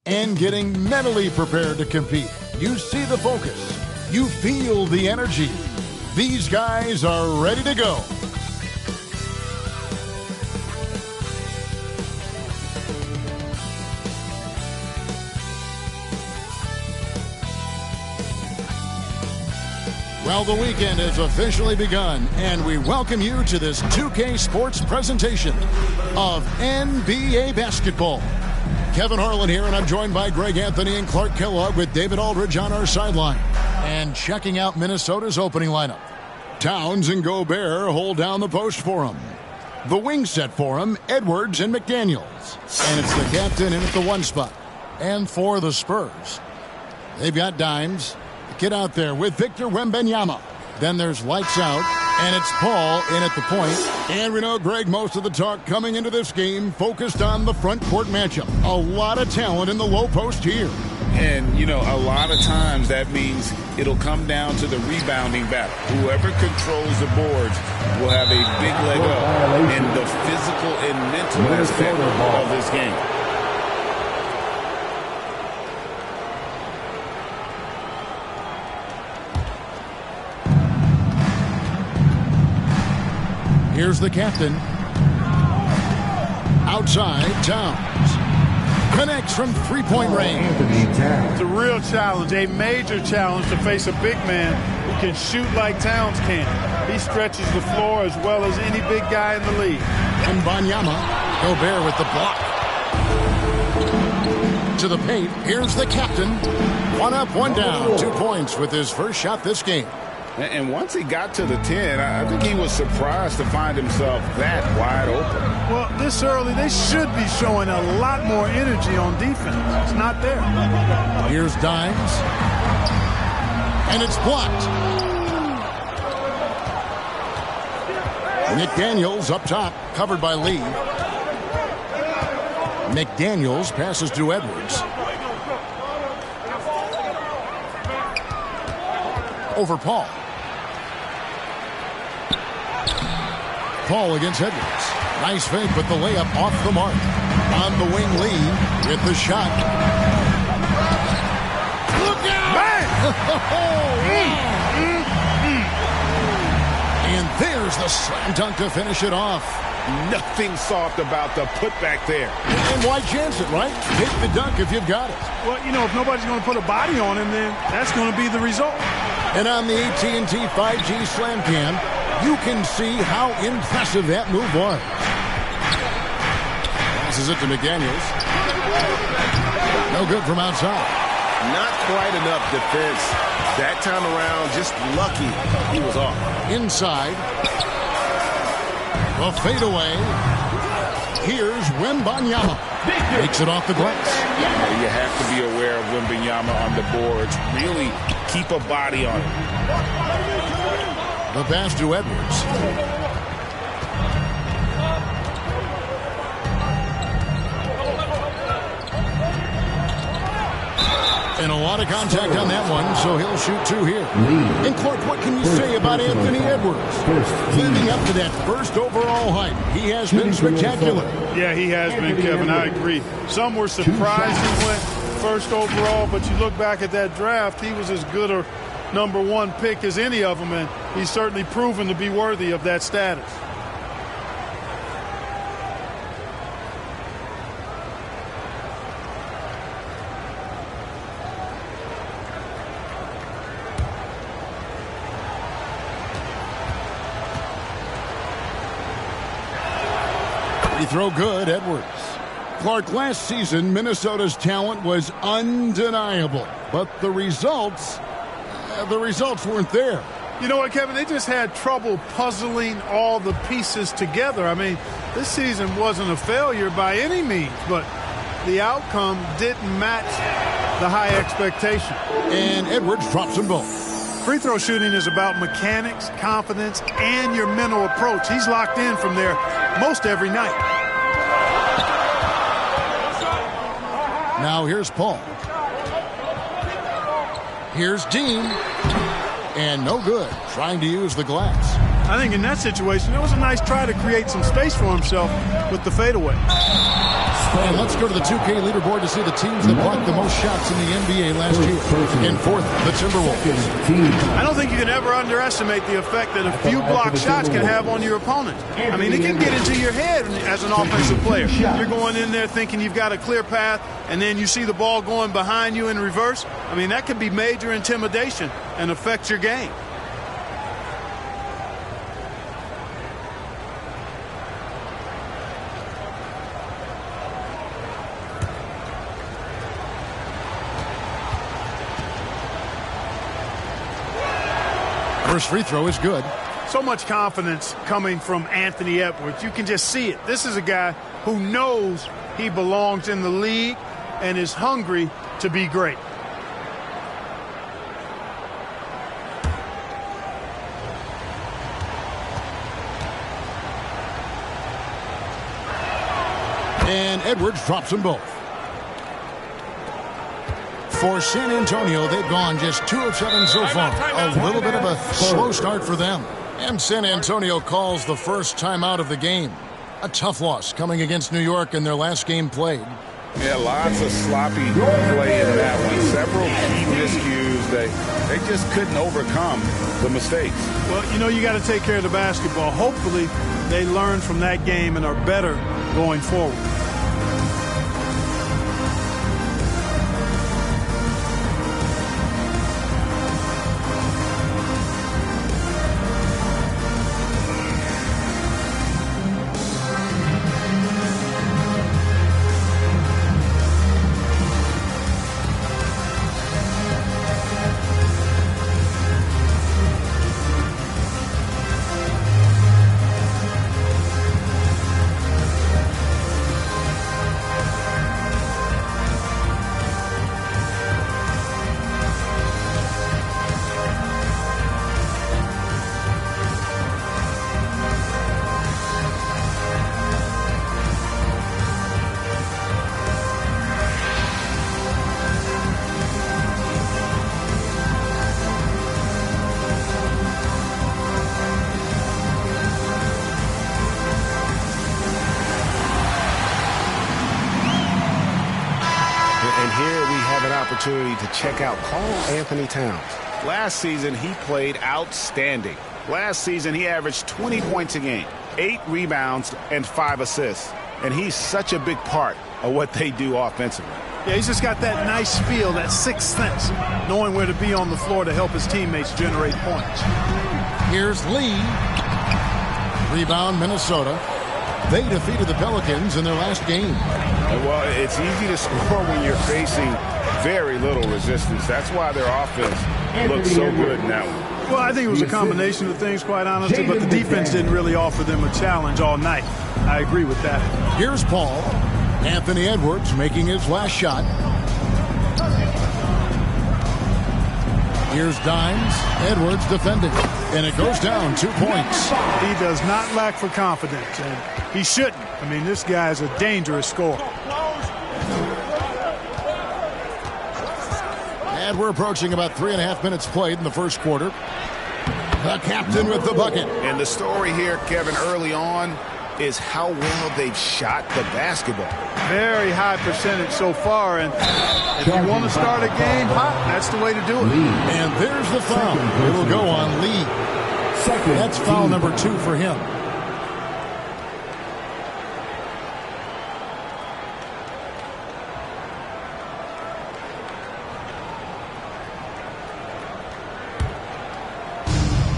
and getting mentally prepared to compete. You see the focus. You feel the energy. These guys are ready to go. Well, the weekend has officially begun, and we welcome you to this 2K Sports presentation of NBA basketball. Kevin Harlan here, and I'm joined by Greg Anthony and Clark Kellogg with David Aldridge on our sideline. And checking out Minnesota's opening lineup. Towns and Gobert hold down the post for him. The wing set for him, Edwards and McDaniels. And it's the captain in at the one spot. And for the Spurs, they've got Dimes. Get out there with Victor Wembanyama. Then there's lights out, and it's Paul in at the point. And we know, Greg, most of the talk coming into this game focused on the front court matchup. A lot of talent in the low post here. And, you know, a lot of times that means it'll come down to the rebounding battle. Whoever controls the boards will have a big leg up in the physical and mental aspect of this game. Here's the captain. Outside, Towns. Connects from three-point range. It's a real challenge, a major challenge to face a big man who can shoot like Towns can. He stretches the floor as well as any big guy in the league. And Wembanyama, Gobert with the block. To the paint, here's the captain. One up, one down. 2 points with his first shot this game. And once he got to the 10, I think he was surprised to find himself that wide open. Well, this early, they should be showing a lot more energy on defense. It's not there. Here's Dimes. And it's blocked. McDaniels up top, covered by Lee. McDaniels passes to Edwards. Over Paul. Paul against Edwards. Nice fake, but the layup off the mark. On the wing, Lee with the shot. Look out! And there's the slam dunk to finish it off. Nothing soft about the putback there. And why chance it, right? Take the dunk if you've got it. Well, you know, if nobody's going to put a body on him, then that's going to be the result. And on the AT&T 5G Slam Cam, you can see how impressive that move was. Passes it to McDaniels. No good from outside. Not quite enough defense. That time around, just lucky he was off. Inside. The fadeaway. Here's Wembanyama. Makes it off the glass. You have to be aware of Wembanyama on the boards. Really keep a body on him. The pass to Edwards. And a lot of contact on that one, so he'll shoot two here. And Clark, what can you say about Anthony Edwards? Leading up to that first overall hype, he has been spectacular. Yeah, he has been, Kevin. I agree. Some were surprised he went first overall, but you look back at that draft, he was as good a number one pick as any of them, and he's certainly proven to be worthy of that status. Free throw good, Edwards. Clark, last season, Minnesota's talent was undeniable, but the results weren't there. You know what, Kevin? They just had trouble puzzling all the pieces together. I mean, this season wasn't a failure by any means, but the outcome didn't match the high expectation. And Edwards drops them both. Free throw shooting is about mechanics, confidence, and your mental approach. He's locked in from there most every night. Now here's Paul. Here's Dean. And no good, trying to use the glass. I think in that situation, it was a nice try to create some space for himself with the fadeaway. And let's go to the 2K leaderboard to see the teams that blocked the most shots in the NBA last year. In fourth, the Timberwolves. I don't think you can ever underestimate the effect that a few blocked shots can have on your opponent. I mean, it can get into your head as an offensive player. You're going in there thinking you've got a clear path, and then you see the ball going behind you in reverse. I mean, that could be major intimidation and affect your game. First free throw is good. So much confidence coming from Anthony Edwards. You can just see it. This is a guy who knows he belongs in the league and is hungry to be great. And Edwards drops them both. For San Antonio, they've gone just 2 of 7 so far. A little bit of a slow start for them. And San Antonio calls the first timeout of the game. A tough loss coming against New York in their last game played. Yeah, lots of sloppy play in that one. Several key miscues. They just couldn't overcome the mistakes. Well, you know, you got to take care of the basketball. Hopefully, they learn from that game and are better going forward. Opportunity to check out Karl-Anthony Towns. Last season, he played outstanding. Last season, he averaged 20 points a game, 8 rebounds, and 5 assists. And he's such a big part of what they do offensively. Yeah, he's just got that nice feel, that sixth sense, knowing where to be on the floor to help his teammates generate points. Here's Lee. Rebound, Minnesota. They defeated the Pelicans in their last game. Well, it's easy to score when you're facing very little resistance. That's why their offense looks so good in that one. Well, I think it was a combination of things, quite honestly, but the defense didn't really offer them a challenge all night. I agree with that. Here's Paul. Anthony Edwards making his last shot. Here's Dimes. Edwards defending. And it goes down 2 points. He does not lack for confidence, and he shouldn't. I mean, this guy is a dangerous scorer. And we're approaching about 3.5 minutes played in the first quarter. The captain with the bucket. And the story here, Kevin, early on is how well they've shot the basketball. Very high percentage so far, and if you want to start a game hot, that's the way to do it. And there's the foul. It'll go on Lee. That's foul number 2 for him.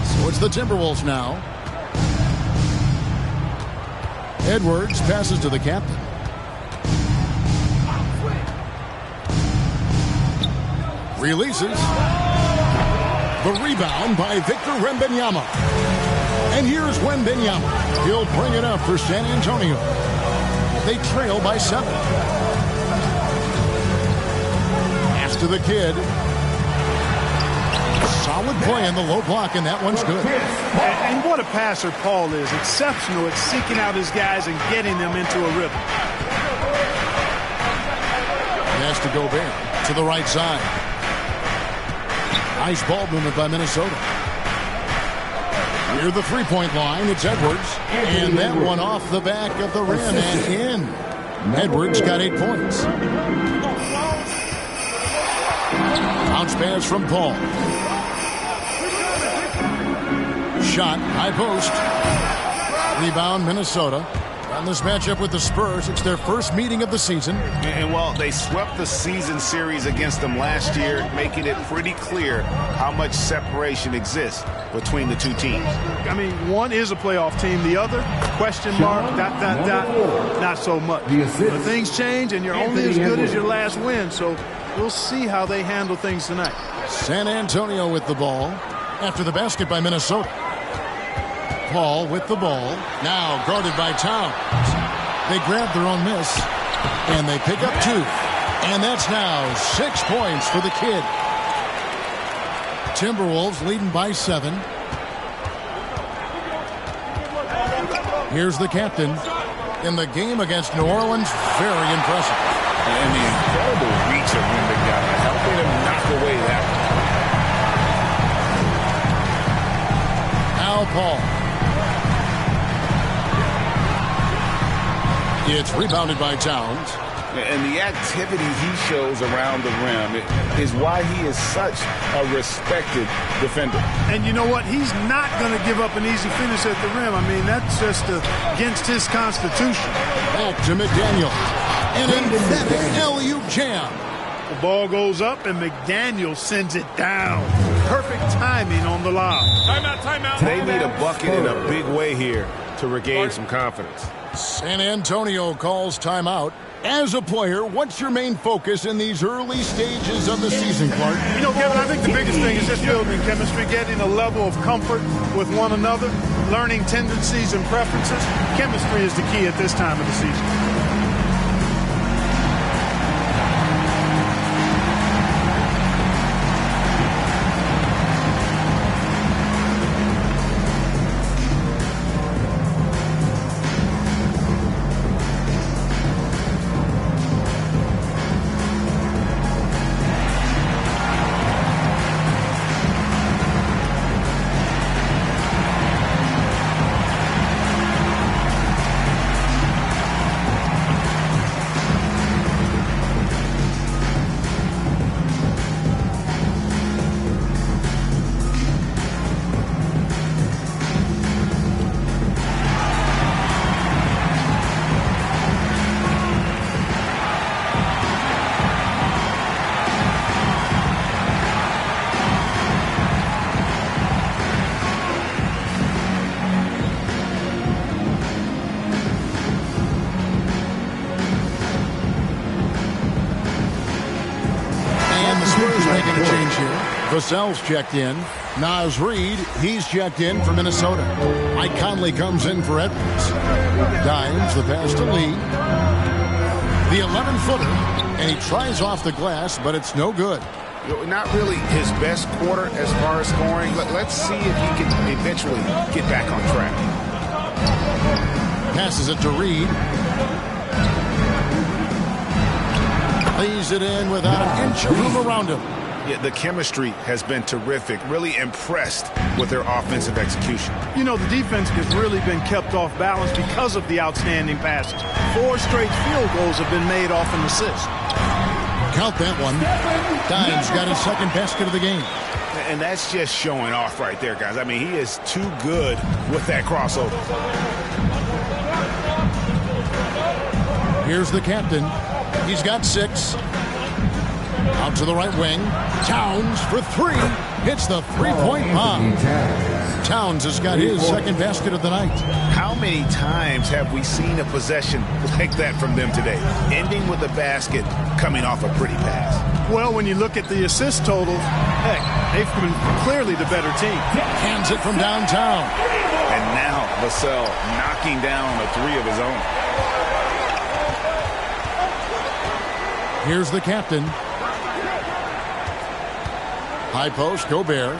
So it's the Timberwolves now. Edwards passes to the captain. Releases. The rebound by Victor Wembanyama. And here's Wembanyama. He'll bring it up for San Antonio. They trail by 7. Pass to the kid. Solid play in the low block, and that one's good. And what a passer Paul is. Exceptional at seeking out his guys and getting them into a rhythm. Pass to Gobert to the right side. Nice ball movement by Minnesota. Near the three-point line, it's Edwards. And that one off the back of the rim and in. Edwards got 8 points. Bounce pass from Paul. Shot, high post. Rebound, Minnesota. On this matchup with the Spurs, it's their first meeting of the season. And well, they swept the season series against them last year, making it pretty clear how much separation exists between the two teams. I mean, one is a playoff team. The other, question mark, ... not so much. But things change, and you're only as good as your last win. So we'll see how they handle things tonight. San Antonio with the ball after the basket by Minnesota. Paul with the ball, now guarded by Towns. They grab their own miss, and they pick up 2. And that's now 6 points for the kid. Timberwolves leading by 7. Here's the captain. In the game against New Orleans, very impressive. And the incredible reach of Wembanyama, helping him knock away that one. Now Paul. It's rebounded by Towns. And the activity he shows around the rim is why he is such a respected defender. And you know what? He's not going to give up an easy finish at the rim. I mean, that's just against his constitution. Back to McDaniel. An emphatic alley-oop jam. The ball goes up, and McDaniel sends it down. Perfect timing on the lob. Timeout, timeout. They need a bucket in a big way here to regain some confidence. San Antonio calls timeout. As a player, what's your main focus in these early stages of the season, Clark? You know, Kevin, I think the biggest thing is just building chemistry, getting a level of comfort with one another, learning tendencies and preferences. Chemistry is the key at this time of the season. Vassell's checked in. Naz Reid, he's checked in for Minnesota. Mike Conley comes in for Edwards. Dimes the pass to Lee. The 11-footer, and he tries off the glass, but it's no good. Not really his best quarter as far as scoring. Let's see if he can eventually get back on track. Passes it to Reid. Lays it in without an inch of room around him. Yeah, the chemistry has been terrific. Really impressed with their offensive execution. You know, the defense has really been kept off balance because of the outstanding passes. 4 straight field goals have been made off an assist. Count that one. Dimes got his second basket of the game. And that's just showing off right there, guys. I mean, he is too good with that crossover. Here's the captain. He's got 6. Out to the right wing. Towns for 3. Hits the three-point bomb. Towns has got his second basket of the night. How many times have we seen a possession like that from them today? Ending with a basket, coming off a pretty pass. Well, when you look at the assist totals, heck, they've been clearly the better team. Hands it from downtown. And now Vassell knocking down a 3 of his own. Here's the captain. High post, Gobert.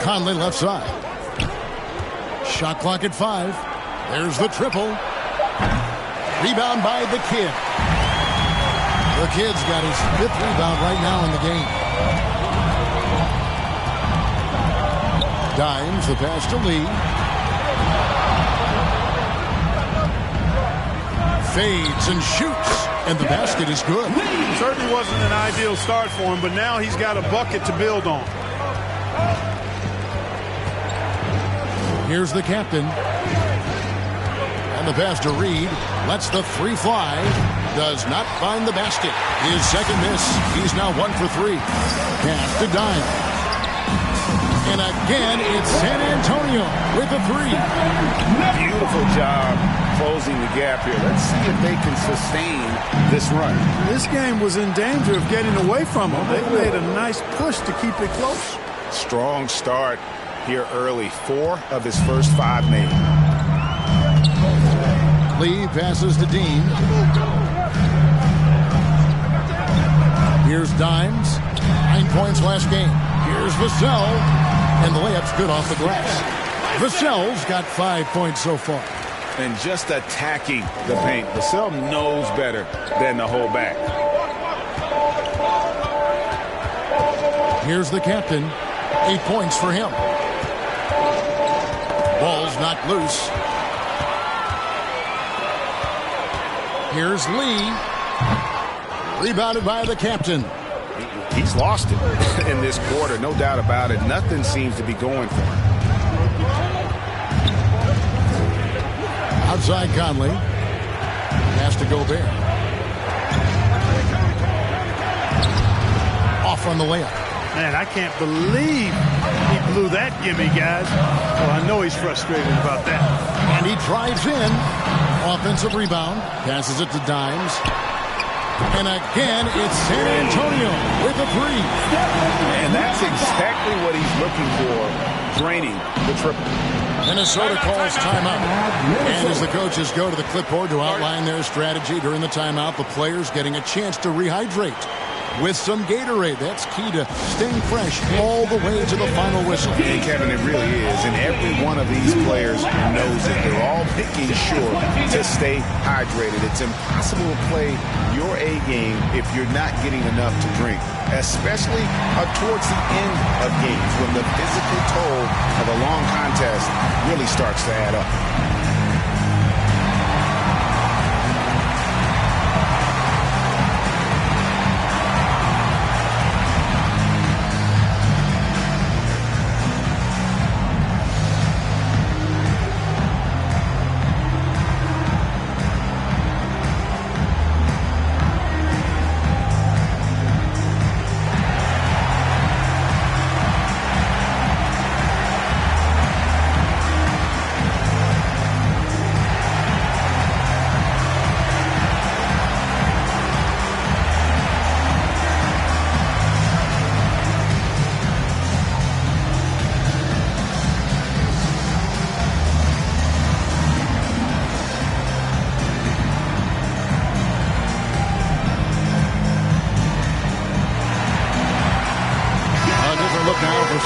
Conley left side. Shot clock at 5. There's the triple. Rebound by the kid. The kid's got his 5th rebound right now in the game. Dimes the pass to Lee. fades and shoots, and the basket is good. Certainly wasn't an ideal start for him, but now he's got a bucket to build on. Here's the captain. And the pass to Reed. Lets the three fly. Does not find the basket. His second miss. He's now 1 for 3. Pass to Dimes. And again, it's San Antonio with a 3. Beautiful job closing the gap here. Let's see if they can sustain this run. This game was in danger of getting away from them. They made a nice push to keep it close. Strong start here early. 4 of his first 5 made. Lee passes to Dean. Here's Dimes. 9 points last game. Here's Vassell. And the layup's good off the glass. Vassell's got 5 points so far. And just attacking the paint. Vassell knows better than to hold back. Here's the captain. 8 points for him. Ball's knocked loose. Here's Lee. Rebounded by the captain. He's lost it in this quarter, no doubt about it. Nothing seems to be going for him. Outside Conley. Pass to Gobert. Off on the layup. Man, I can't believe he blew that gimme, guys. Well, I know he's frustrated about that. And he drives in. Offensive rebound. Passes it to Dimes. And again, it's San Antonio with a 3. And that's exactly what he's looking for, draining the triple. Minnesota calls timeout. And as the coaches go to the clipboard to outline their strategy during the timeout, the players getting a chance to rehydrate with some Gatorade. That's key to staying fresh all the way to the final whistle. And Kevin, it really is. And every one of these players knows it. They're all making sure to stay hydrated. It's impossible to play your A game if you're not getting enough to drink, especially towards the end of games when the physical toll of a long contest really starts to add up.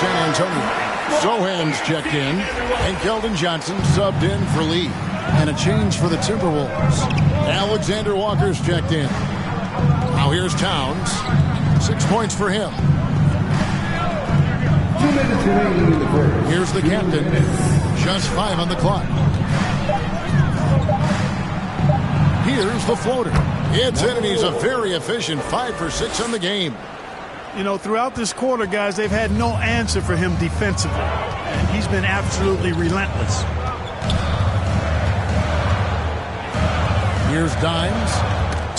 San Antonio. Sohan's checked in, and Keldon Johnson subbed in for Lee. And a change for the Timberwolves. Alexander Walker's checked in. Now here's Towns. 6 points for him. Here's the captain. Just 5 on the clock. Here's the floater. It's in, and he's a very efficient 5 for 6 on the game. You know, throughout this quarter, guys, they've had no answer for him defensively. And he's been absolutely relentless. Here's Dimes.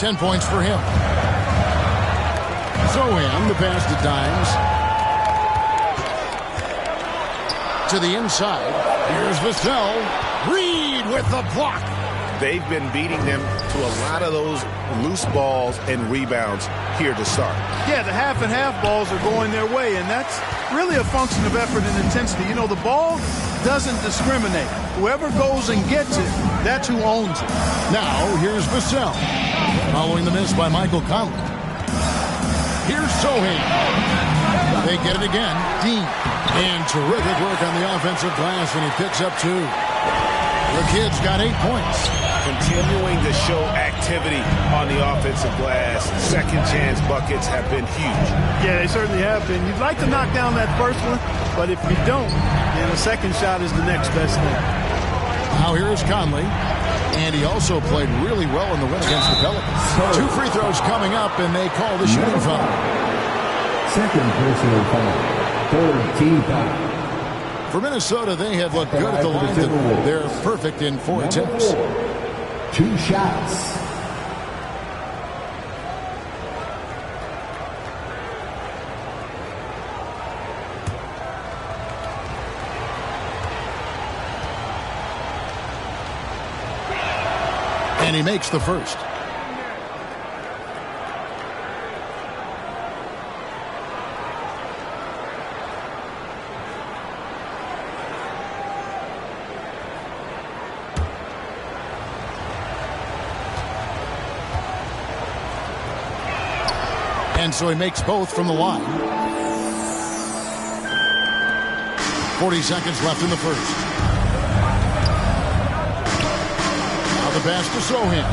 10 points for him. Sohan, the pass to Dimes. To the inside. Here's Vassell. Reed with the block. They've been beating them to a lot of those loose balls and rebounds here to start. Yeah, the half and half balls are going their way, and that's really a function of effort and intensity. You know, the ball doesn't discriminate. Whoever goes and gets it, that's who owns it. Now, here's Vassell. Following the miss by Michael Conley. Here's Sohan. They get it again. Dean. And terrific work on the offensive glass, and he picks up 2. The kid's got 8 points. Continuing to show activity on the offensive glass. Second chance buckets have been huge. Yeah, they certainly have been. You'd like to knock down that first one, but if you don't, then the second shot is the next best thing. Now here's Conley. And he also played really well in the win against the Pelicans. 2 free throws coming up, and they call the shooting foul. Second personal foul. Third team foul. For Minnesota, they have looked good at the line. They're perfect in 4 attempts. 2 shots. And he makes the first. And so he makes both from the line. 40 seconds left in the first. Now the pass to Sochan.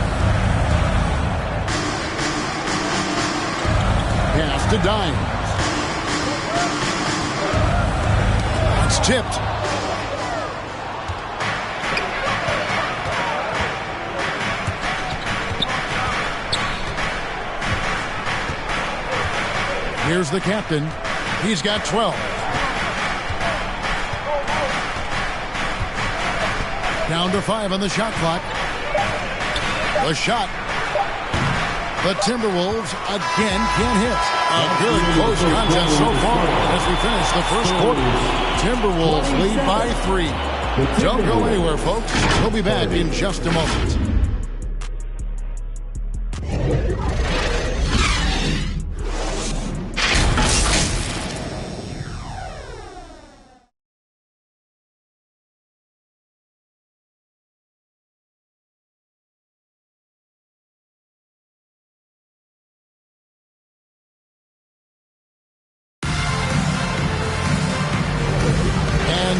Pass to Dimes. It's tipped. Here's the captain. He's got 12. Down to 5 on the shot clock. The shot. The Timberwolves again can't hit. A good close contest so far as we finish the first quarter. Timberwolves lead by 3. Don't go anywhere, folks. We'll be back in just a moment.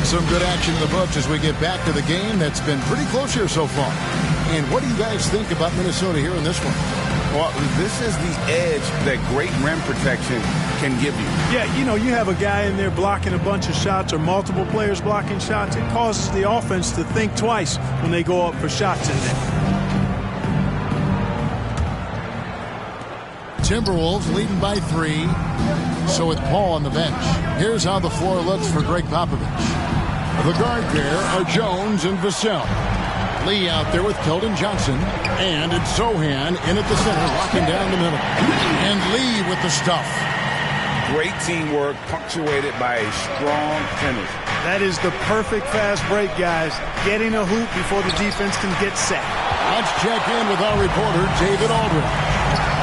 Some good action in the books as we get back to the game that's been pretty close here so far. And what do you guys think about Minnesota here in this one? Well, this is the edge that great rim protection can give you. Yeah, you know, you have a guy in there blocking a bunch of shots or multiple players blocking shots. It causes the offense to think twice when they go up for shots in there. Timberwolves leading by 3. So with Paul on the bench, here's how the floor looks for Greg Popovich. The guard there are Jones and Vassell. Lee out there with Keldon Johnson. And it's Sochan in at the center, locking down the middle. And Lee with the stuff. Great teamwork, punctuated by a strong finish. That is the perfect fast break, guys. Getting a hoop before the defense can get set. Let's check in with our reporter, David Aldridge.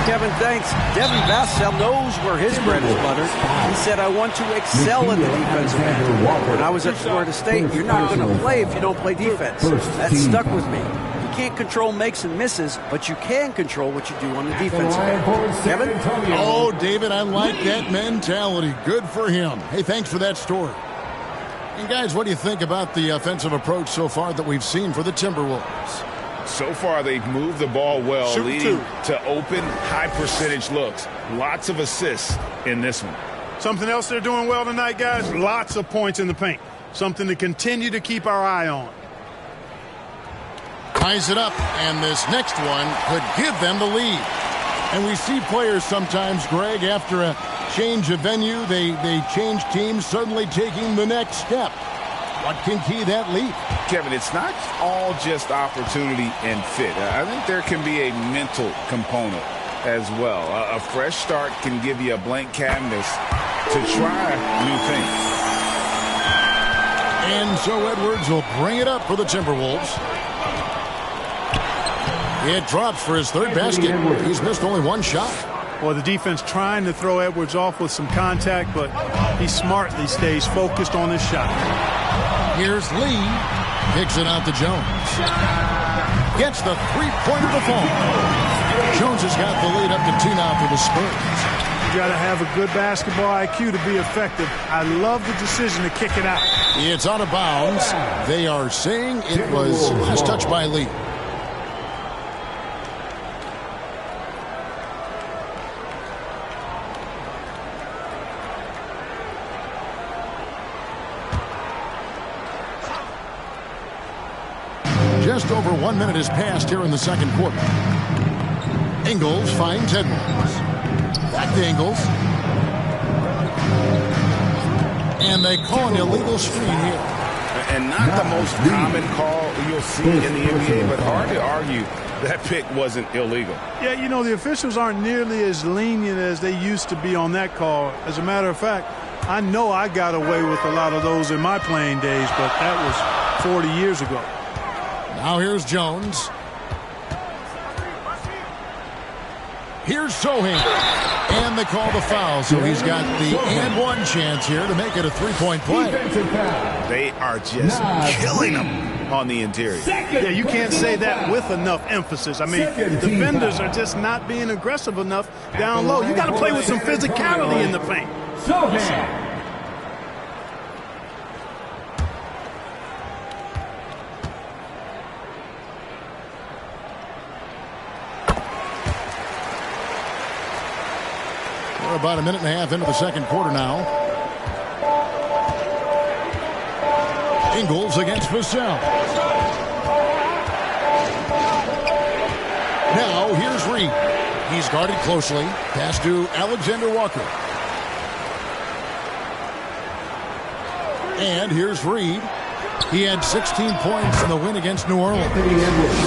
Kevin, thanks. Devin Vassell knows where his bread is buttered. He said, I want to excel in the defensive end. When I was at Florida State, you're not going to play if you don't play defense. That stuck with me. You can't control makes and misses, but you can control what you do on the defensive end. Kevin? Oh, David, I like that mentality. Good for him. Hey, thanks for that story. And, guys, what do you think about the offensive approach so far that we've seen for the Timberwolves? So far, they've moved the ball well, leading to open, high-percentage looks. Lots of assists in this one. Something else they're doing well tonight, guys, lots of points in the paint. Something to continue to keep our eye on. Ties it up, and this next one could give them the lead. And we see players sometimes, Greg, after a change of venue, they change teams, suddenly taking the next step. What can key that lead? Kevin, it's not all just opportunity and fit. I think there can be a mental component as well. A fresh start can give you a blank canvas to try new things. And so Edwards will bring it up for the Timberwolves. It drops for his 3rd basket. He's missed only 1 shot. Well, the defense trying to throw Edwards off with some contact, but he smartly stays focused on his shot. Here's Lee. Kicks it out to Jones. Gets the 3-pointer to fall. Jones has got the lead up to 2 now for the Spurs. You got to have a good basketball IQ to be effective. I love the decision to kick it out. It's out of bounds. They are saying it was last touch by Lee. just over 1 minute has passed here in the second quarter. Ingles finds Edwards. Back to Ingles. And they call an illegal screen here. And not the most common call you'll see in the NBA, but hard to argue that pick wasn't illegal. Yeah, you know, the officials aren't nearly as lenient as they used to be on that call. As a matter of fact, I know I got away with a lot of those in my playing days, but that was 40 years ago. Now here's Jones. Here's Sohan. And they call the foul, so he's got the and one chance here to make it a three-point play. They are just killing him on the interior. Yeah, you can't say that with enough emphasis. I mean, defenders are just not being aggressive enough down low. You got to play with some physicality in the paint. Sohan. We're about a minute and a half into the second quarter now. Ingles against Vassell. Now here's Reed. He's guarded closely. Pass to Alexander Walker. And here's Reed. He had 16 points in the win against New Orleans.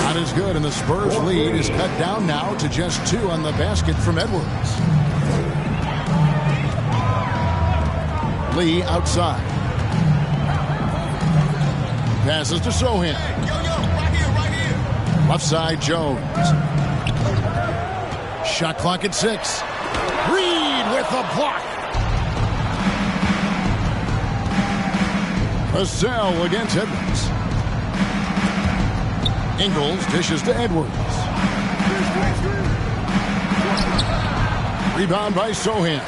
Not as good, and the Spurs lead is cut down now to just 2 on the basket from Edwards. Lee outside. Passes to Sohan. Left side, Jones. Shot clock at 6. Reed with the block. Vassell against Edwards. Ingles dishes to Edwards. Rebound by Sohan.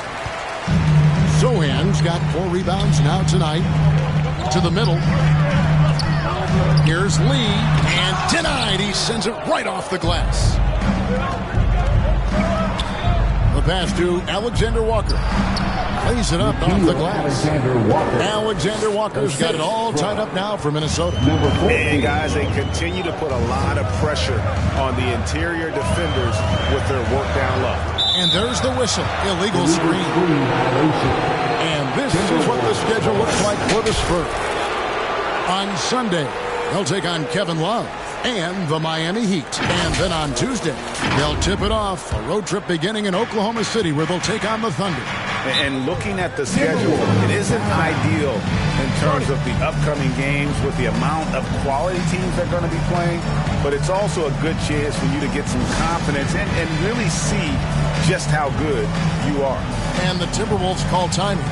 Sohan's got 4 rebounds now tonight. To the middle. Here's Lee, and denied. He sends it right off the glass. The pass to Alexander Walker. Plays it up off the glass. Alexander Walker's got it all tied up now for Minnesota. And guys, they continue to put a lot of pressure on the interior defenders with their work down low. And there's the whistle. Illegal screen. And this is what the schedule looks like for the Spurs. On Sunday, they'll take on Kevin Love and the Miami Heat. And then on Tuesday, they'll tip it off. A road trip beginning in Oklahoma City where they'll take on the Thunder. And looking at the schedule, it isn't ideal in terms of the upcoming games with the amount of quality teams they're going to be playing, but it's also a good chance for you to get some confidence and really see just how good you are. And the Timberwolves call timing.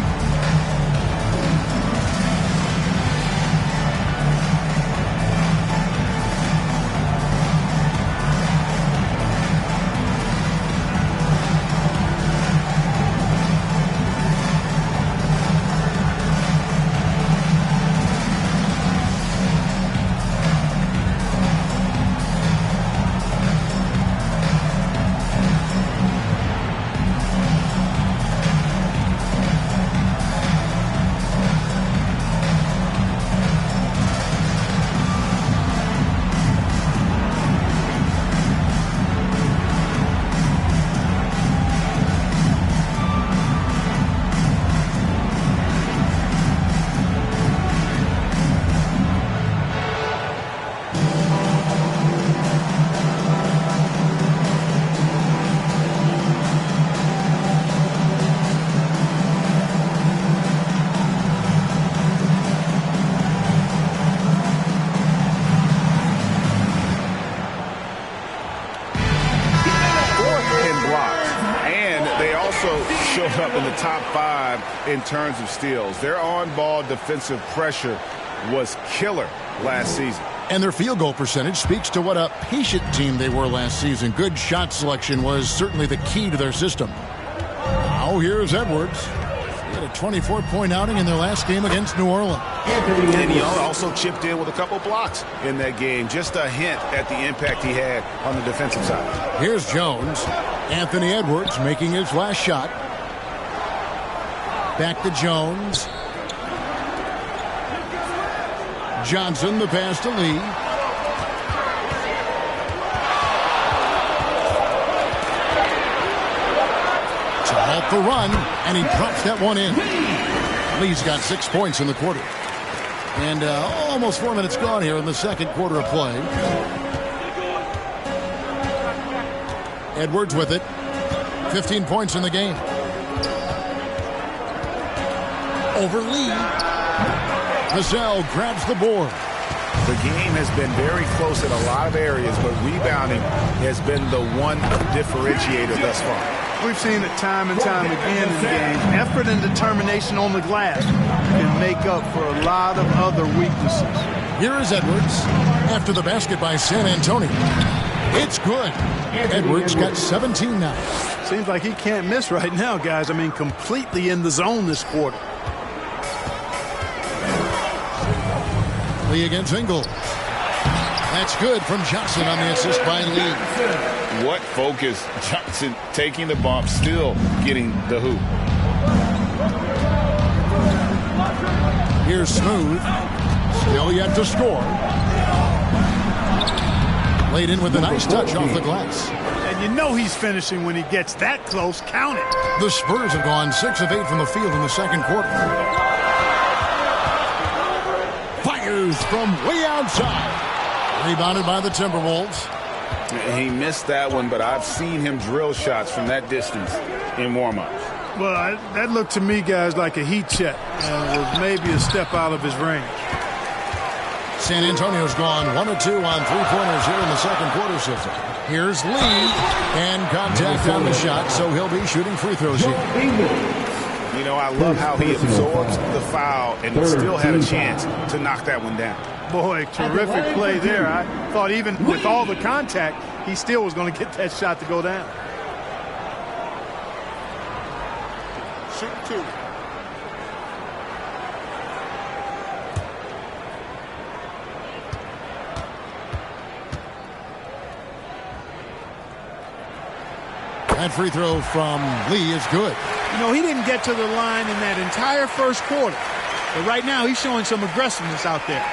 Up in the top 5 in terms of steals. Their on-ball defensive pressure was killer last season. And their field goal percentage speaks to what a patient team they were last season. Good shot selection was certainly the key to their system. Now here's Edwards. He had a 24-point outing in their last game against New Orleans. And he also chipped in with a couple blocks in that game. Just a hint at the impact he had on the defensive side. Here's Jones. Anthony Edwards making his last shot. Back to Jones. Johnson, the pass to Lee. to halt the run, and he drops that one in. Lee's got 6 points in the quarter. And almost 4 minutes gone here in the second quarter of play. Edwards with it. 15 points in the game. Over Lee. Vassell grabs the board. The game has been very close in a lot of areas, but rebounding has been the one differentiator thus far. We've seen it time and time again in games. Effort and determination on the glass can make up for a lot of other weaknesses. Here is Edwards after the basket by San Antonio. It's good. Edwards got 17 now. Seems like he can't miss right now, guys. I mean, completely in the zone this quarter. Lee against Engel. That's good from Johnson on the assist by Lee. What focus. Johnson taking the bump, still getting the hoop. Here's Smooth. Still yet to score. Laid in with a nice touch off the glass. And you know he's finishing when he gets that close. Count it. The Spurs have gone 6 of 8 from the field in the second quarter. Fires from way outside. Rebounded by the Timberwolves. He missed that one, but I've seen him drill shots from that distance in warm-ups. Well, that looked to me, guys, like a heat check. And was maybe a step out of his range. San Antonio's gone 1 of 2 on three-pointers here in the second quarter, Sister. Here's Lee, and contact on the shot, so he'll be shooting free throws here. You know, I love how he absorbs the foul and still had a chance to knock that one down. Boy, terrific play there. I thought even with all the contact, he still was going to get that shot to go down. Shoot 2. That free throw from Lee is good. You know, he didn't get to the line in that entire first quarter. But right now, he's showing some aggressiveness out there.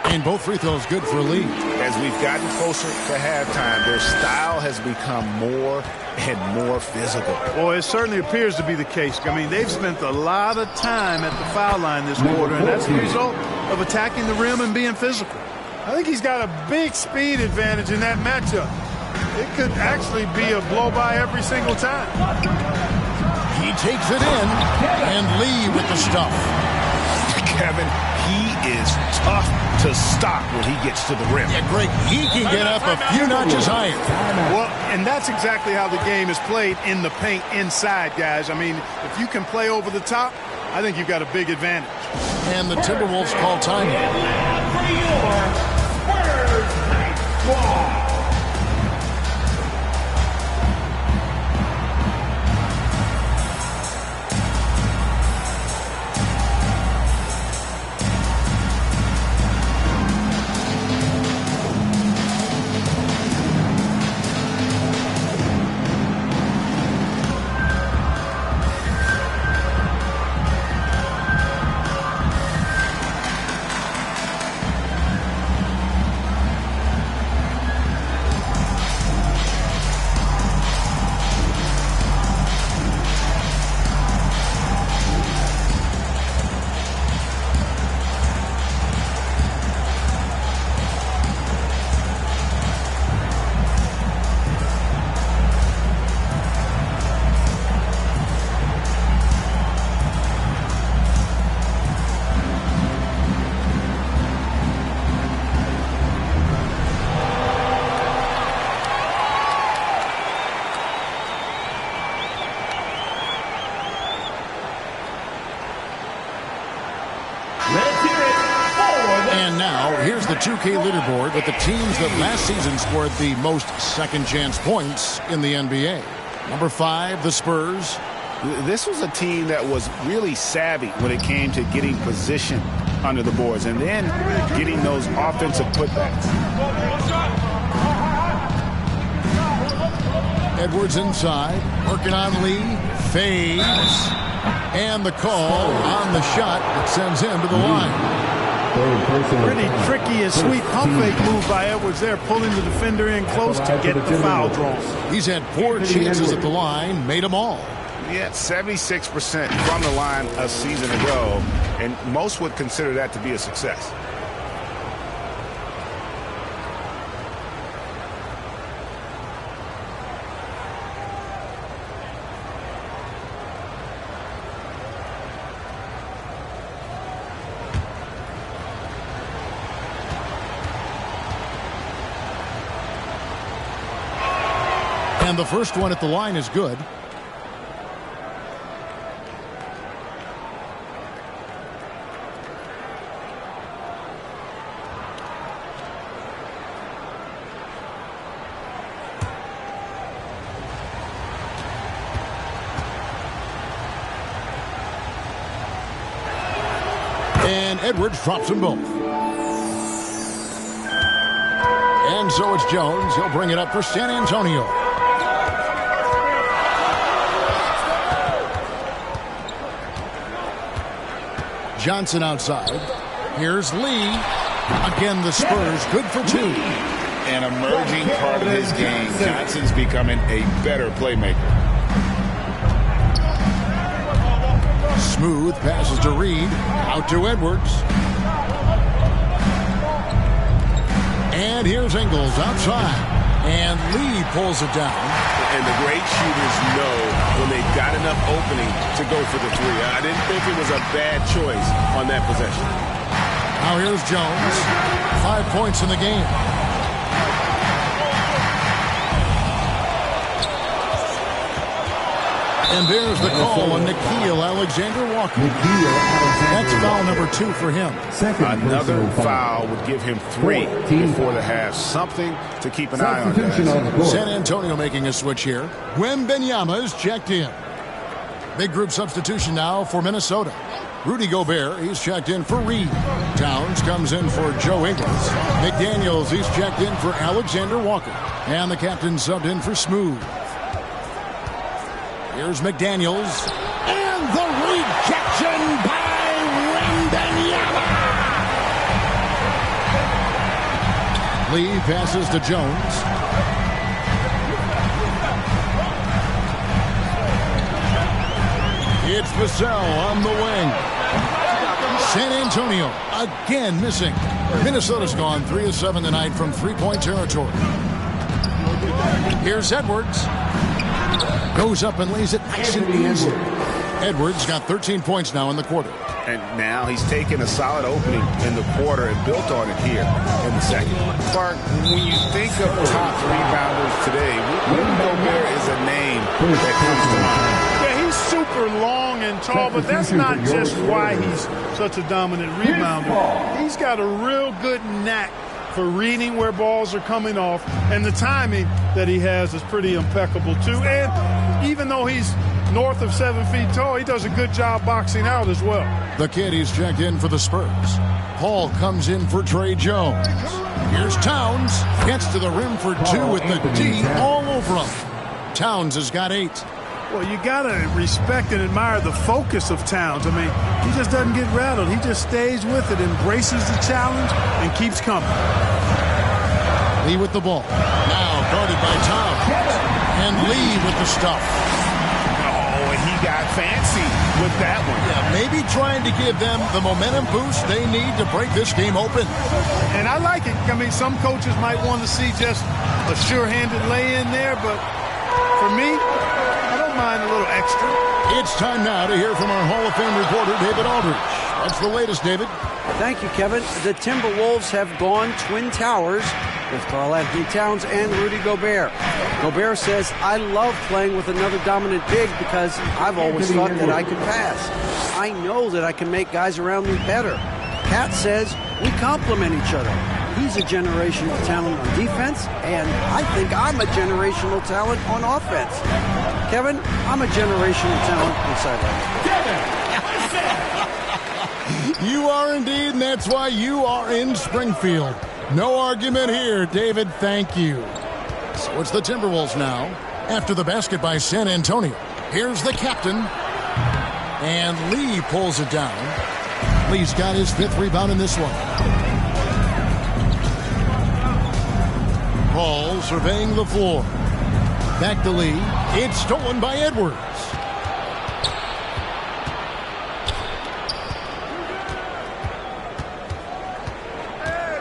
And both free throws good for Lee. As we've gotten closer to halftime, their style has become more and more physical. Well, it certainly appears to be the case. I mean, they've spent a lot of time at the foul line this quarter, and that's the result of attacking the rim and being physical. I think he's got a big speed advantage in that matchup. It could actually be a blow-by every single time. He takes it in, and Lee with the stuff. Kevin, he is tough to stop when he gets to the rim. Yeah, Greg, he can get up a few notches higher. Well, and that's exactly how the game is played in the paint inside, guys. I mean, if you can play over the top, I think you've got a big advantage. And the Timberwolves call time. And now, here's the 2K leaderboard with the teams that last season scored the most second-chance points in the NBA. Number 5, the Spurs. This was a team that was really savvy when it came to getting position under the boards and then getting those offensive putbacks. Edwards inside, working on Lee, Fades. And the call on the shot that sends him to the line. Pretty tricky and sweet pump fake move by Edwards there, pulling the defender in close to get the foul drawn. He's had 4 chances at the line, made them all. Yeah, 76% from the line a season ago, and most would consider that to be a success. And the first one at the line is good. And Edwards drops them both. And so it's Jones. He'll bring it up for San Antonio. Johnson outside. Here's Lee. Again, the Spurs good for 2. An emerging part of his game. Johnson's becoming a better playmaker. Smooth passes to Reed. Out to Edwards. And here's Ingles outside. And Lee pulls it down. And the great shooters know when they've got enough opening to go for the 3. I didn't think it was a bad choice on that possession. Now here's Jones. 5 points in the game. And there's the call on Nickeil Alexander-Walker. That's foul number 2 for him. Another foul would give him 3 before the half. Something to keep an eye on, guys. San Antonio making a switch here. Wembanyama is checked in. Big group substitution now for Minnesota. Rudy Gobert, he's checked in for Reed. Towns comes in for Joe Ingles. McDaniels, he's checked in for Alexander Walker. And the captain subbed in for Smooth. Here's McDaniels. And the rejection by Wembanyama. Lee passes to Jones. It's Vassell on the wing. San Antonio again missing. Minnesota's gone 3 of 7 tonight from 3-point territory. Here's Edwards. Goes up and lays it nice and easy. Edwards got 13 points now in the quarter. And now he's taken a solid opening in the quarter and built on it here in the second. Clark, when you think of top rebounders today, Rudy Gobert is a name that comes to mind. Yeah, he's super long and tall, but that's not just why he's such a dominant rebounder. He's got a real good knack for reading where balls are coming off, and the timing that he has is pretty impeccable too. And even though he's north of 7 feet tall, he does a good job boxing out as well. The kid, he's checked in for the Spurs. Paul comes in for Trey Jones. Here's Towns. Gets to the rim for 2 with the D all over him. Towns has got 8. Well, you got to respect and admire the focus of Towns. I mean, he just doesn't get rattled. He just stays with it, embraces the challenge, and keeps coming. Lee with the ball. Now guarded by Towns. And Lee with the stuff. Oh, and he got fancy with that one. Yeah, maybe trying to give them the momentum boost they need to break this game open. And I like it. I mean, some coaches might want to see just a sure-handed lay-in there, but for me, I don't mind a little extra. It's time now to hear from our Hall of Fame reporter, David Aldridge. What's the latest, David? Thank you, Kevin. The Timberwolves have gone Twin Towers with Karl-Anthony Towns and Rudy Gobert. Gobert says, I love playing with another dominant big because I've always thought that I could pass. I know that I can make guys around me better. Cat says, we complement each other. He's a generational talent on defense, and I think I'm a generational talent on offense. Kevin, I'm a generational talent on sideline. You are indeed, and that's why you are in Springfield. No argument here, David. Thank you. So it's the Timberwolves now. After the basket by San Antonio. Here's the captain. And Lee pulls it down. Lee's got his 5th rebound in this one. Paul surveying the floor. Back to Lee. It's stolen by Edwards.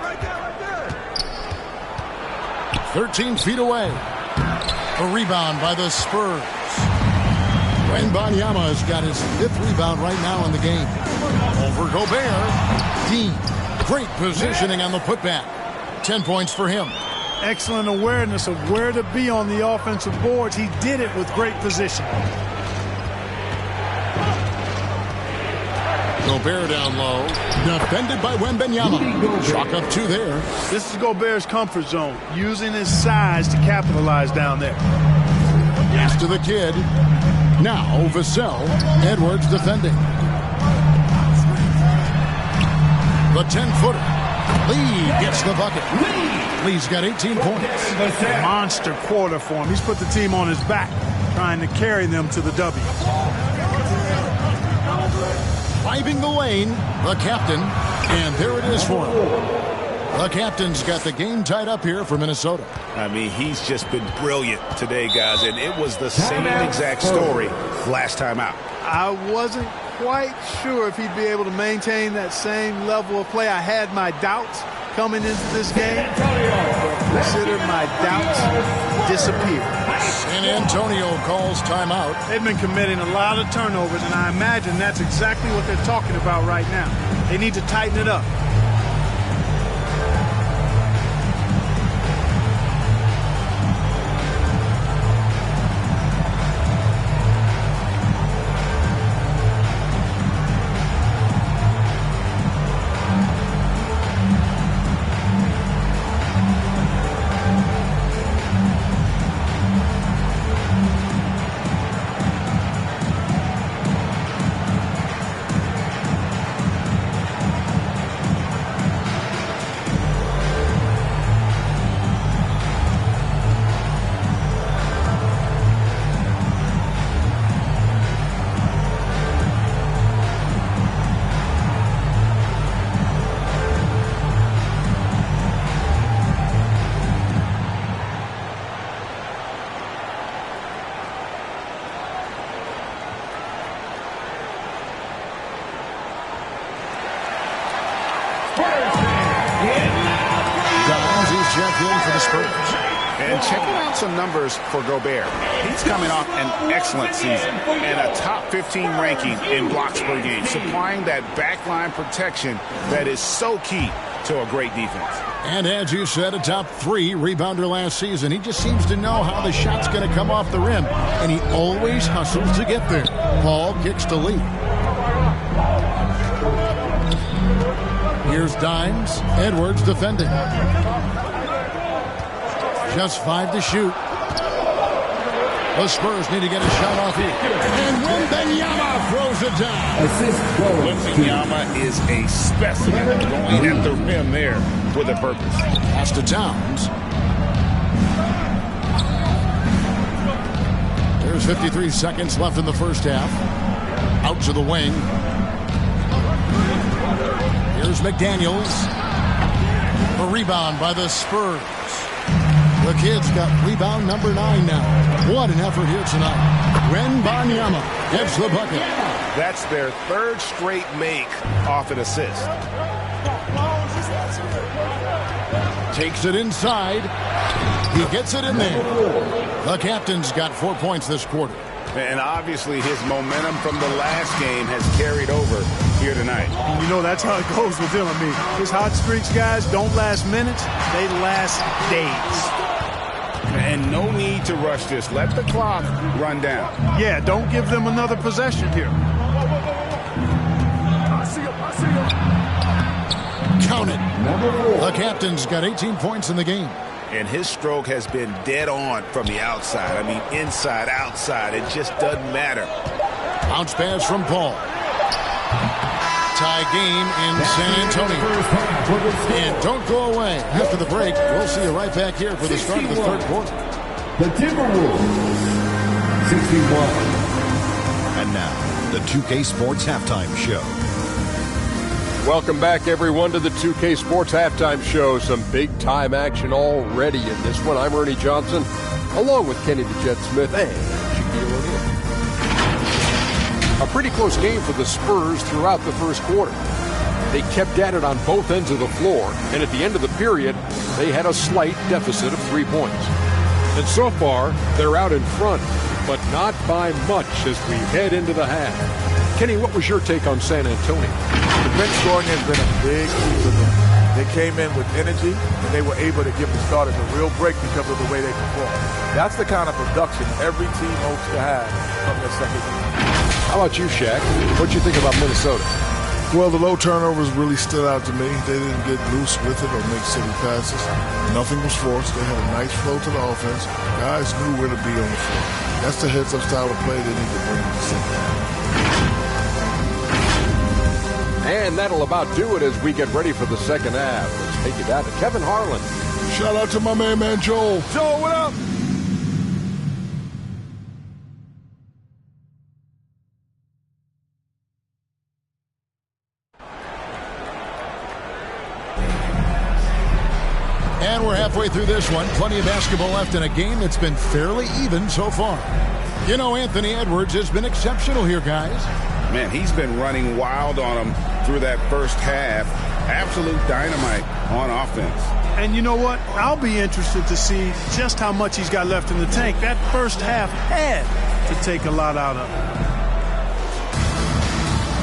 Right there. 13 feet away. A rebound by the Spurs. Wembanyama has got his 5th rebound right now in the game. Over Gobert. Dean. Great positioning on the putback. 10 points for him. Excellent awareness of where to be on the offensive boards. He did it with great position. Gobert down low. Defended by Wembanyama. Chalk up 2 there. This is Gobert's comfort zone, using his size to capitalize down there. Pass to the kid. Now Vassell. Edwards defending. The 10-footer. Lee gets the bucket. Lee's got 18 points. Monster quarter for him. He's put the team on his back, trying to carry them to the W. Driving the lane, the captain, and there it is for him. The captain's got the game tied up here for Minnesota. I mean, he's just been brilliant today, guys, and it was the same exact story last time out. I wasn't quite sure if he'd be able to maintain that same level of play. I had my doubts coming into this game. Consider my doubts disappear. San Antonio calls timeout. They've been committing a lot of turnovers, and I imagine that's exactly what they're talking about right now. They need to tighten it up. Check in for the Spurs. And checking out some numbers for Gobert. He's coming off an excellent season and a top 15 ranking in blocks per game, supplying that backline protection that is so key to a great defense. And as you said, a top 3 rebounder last season. He just seems to know how the shot's going to come off the rim, and he always hustles to get there. Paul kicks to Lee. Here's Dimes. Edwards defending. Just 5 to shoot. The Spurs need to get a shot off here. And Wembanyama throws it down. Wembanyama is a specimen going at the rim there with a purpose. Pass to Towns. There's 53 seconds left in the first half. Out to the wing. Here's McDaniels. A rebound by the Spurs. The Kid's got rebound number 9 now. What an effort here tonight. Wembanyama gets the bucket. That's their 3rd straight make off an assist. Takes it inside. He gets it in there. The captain's got 4 points this quarter. And obviously his momentum from the last game has carried over here tonight. You know, that's how it goes with him. I mean, his hot streaks, guys, don't last minutes. They last days. And no need to rush this. Let the clock run down. Yeah, don't give them another possession here. Count it. The captain's got 18 points in the game. And his stroke has been dead on from the outside. I mean, inside, outside. It just doesn't matter. Bounce pass from Paul. Tie game in San Antonio. And don't go away. After the break, we'll see you right back here for the start of the third quarter. The Timberwolves, 61. the 2K Sports Halftime Show. Welcome back, everyone, to the 2K Sports Halftime Show. Some big-time action already in this one. I'm Ernie Johnson, along with Kenny the Jet Smith and Shaquille O'Neal. A pretty close game for the Spurs throughout the first quarter. They kept at it on both ends of the floor, and at the end of the period, they had a slight deficit of 3 points. And so far, they're out in front, but not by much as we head into the half. Kenny, what was your take on San Antonio? The bench scoring has been a big key for them. They came in with energy, and they were able to give the starters a real break because of the way they performed. That's the kind of production every team hopes to have from their second unit. How about you, Shaq? What do you think about Minnesota? Well, the low turnovers really stood out to me. They didn't get loose with it or make silly passes. Nothing was forced. They had a nice flow to the offense. Guys knew where to be on the floor. That's the heads-up style of play they need to bring to the second half. And that'll about do it as we get ready for the second half. Let's take it down to Kevin Harlan. Shout out to my man Joel. Joel, what up? And we're halfway through this one. Plenty of basketball left in a game that's been fairly even so far. You know, Anthony Edwards has been exceptional here, guys. Man, he's been running wild on them through that first half. Absolute dynamite on offense. And you know what? I'll be interested to see just how much he's got left in the tank. That first half had to take a lot out of him.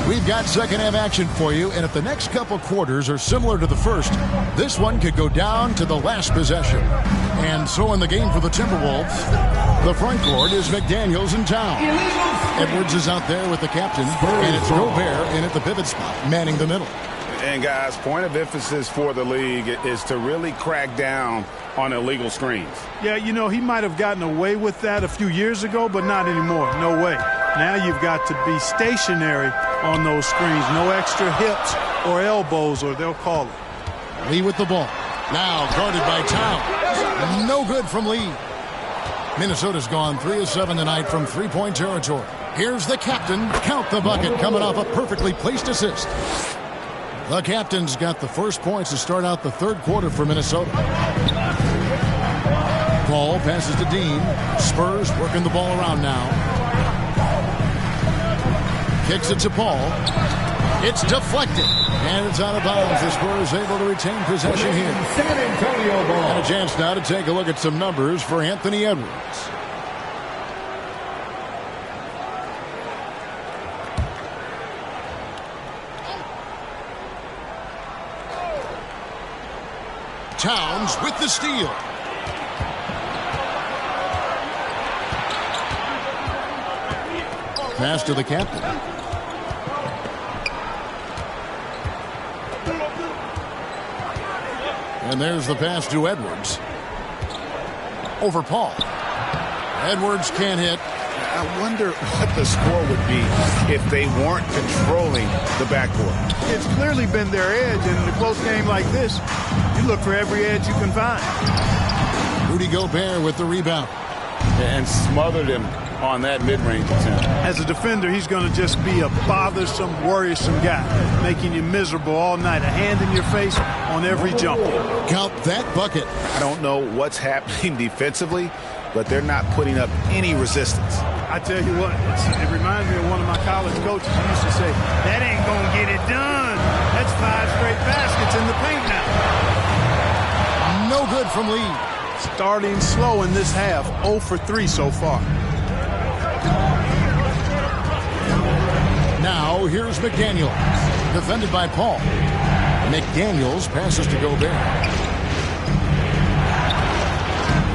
We've got second half action for you, and if the next couple quarters are similar to the first, this one could go down to the last possession. And so in the game for the Timberwolves, the front court is McDaniels in town. Edwards is out there with the captain, and it's Gobert in at the pivot spot, manning the middle. And, guys, point of emphasis for the league is to really crack down on illegal screens. Yeah, you know, he might have gotten away with that a few years ago, but not anymore. No way. Now you've got to be stationary on those screens. No extra hips or elbows, or they'll call it. Lee with the ball. Now guarded by Towns. No good from Lee. Minnesota's gone 3 of 7 tonight from three-point territory. Here's the captain. Count the bucket, coming off a perfectly placed assist. The captain's got the first points to start out the third quarter for Minnesota. Paul passes to Dean. Spurs working the ball around now. Kicks it to Paul. It's deflected. And it's out of bounds. The Spurs able to retain possession here. San Antonio ball. And a chance now to take a look at some numbers for Anthony Edwards. Towns with the steal. Pass to the captain. And there's the pass to Edwards. Over Paul. Edwards can't hit. I wonder what the score would be if they weren't controlling the backcourt. It's clearly been their edge, and in a close game like this, you look for every edge you can find. Rudy Gobert with the rebound. And smothered him on that mid-range attempt. As a defender, he's going to just be a bothersome, worrisome guy, making you miserable all night. A hand in your face on every jump. Count that bucket. I don't know what's happening defensively, but they're not putting up any resistance. I tell you what, it reminds me of one of my college coaches who used to say, that ain't going to get it done. That's 5 straight baskets in the paint now. No good from Lee. Starting slow in this half, 0 for 3 so far. Now here's McDaniels, defended by Paul. McDaniels passes to Gobert.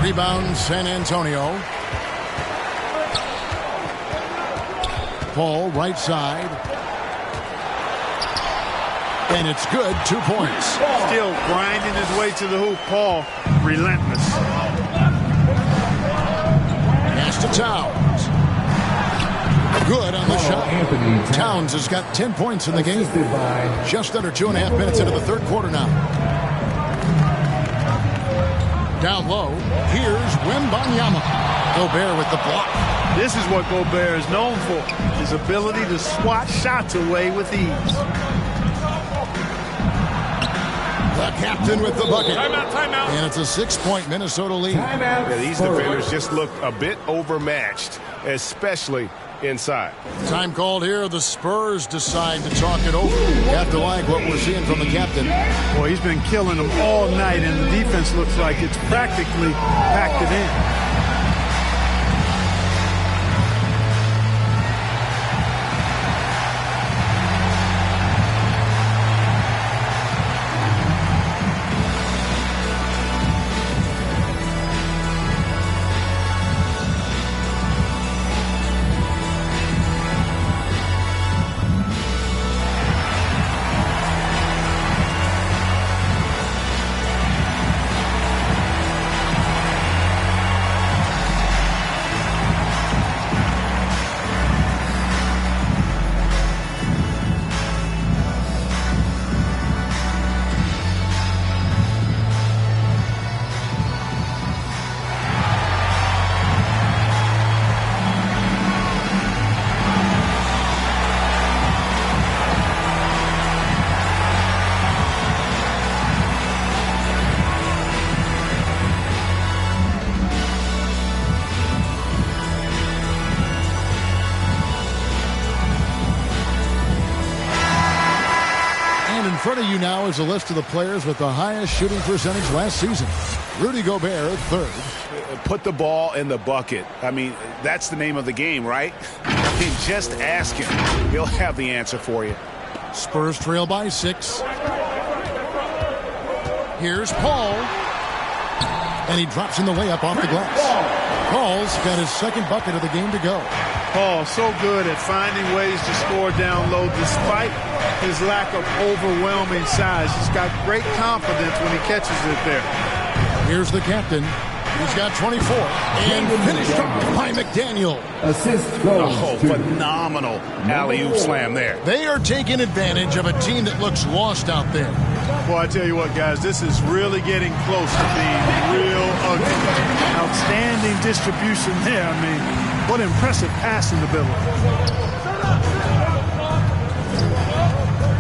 Rebound San Antonio. Paul right side. And it's good, 2 points. Still grinding his way to the hoop. Paul, relentless. Pass to Towns. Good on the shot. Towns has got 10 points in the game. Just under 2.5 minutes into the third quarter now. Down low, here's Wembanyama. Gobert with the block. This is what Gobert is known for, his ability to swat shots away with ease. The captain with the bucket. Timeout. And it's a 6-point Minnesota lead. Yeah, these defenders just look a bit overmatched, especially inside. Time called here. The Spurs decide to talk it over. You have to like what we're seeing from the captain. Boy, he's been killing them all night, and the defense looks like it's practically packed it in. In front of you now is a list of the players with the highest shooting percentage last season. Rudy Gobert, third. Put the ball in the bucket. I mean, that's the name of the game, right? I mean, just ask him. He'll have the answer for you. Spurs trail by 6. Here's Paul. And he drops in the layup off the glass. Paul's got his second bucket of the game to go. Paul so good at finding ways to score down low despite his lack of overwhelming size. He's got great confidence when he catches it there. Here's the captain. He's got 24. And finished off by McDaniel. Assist goes to phenomenal alley-oop slam there. They are taking advantage of a team that looks lost out there. Boy, I tell you what, guys, this is really getting close to being real ugly. Outstanding distribution there. I mean, what impressive passing ability.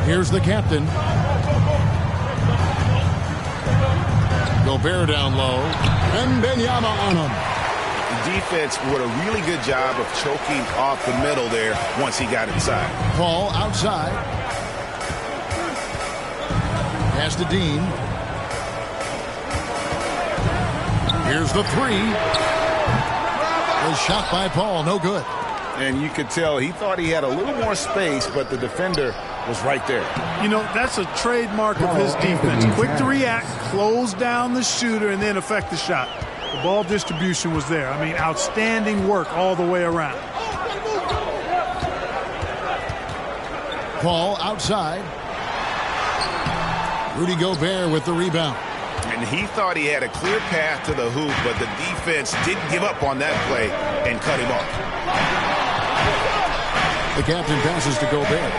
Here's the captain. Gobert down low. And Benyama on him. The defense did a really good job of choking off the middle there once he got inside. Paul outside. Pass to Dean. Here's the three. A shot by Paul, no good. And you could tell he thought he had a little more space, but the defender was right there. You know, that's a trademark of his defense. Quick to react, close down the shooter, and then affect the shot. The ball distribution was there. I mean, outstanding work all the way around. Paul outside. Rudy Gobert with the rebound. And he thought he had a clear path to the hoop, but the defense didn't give up on that play and cut him off. The captain passes to Gobert.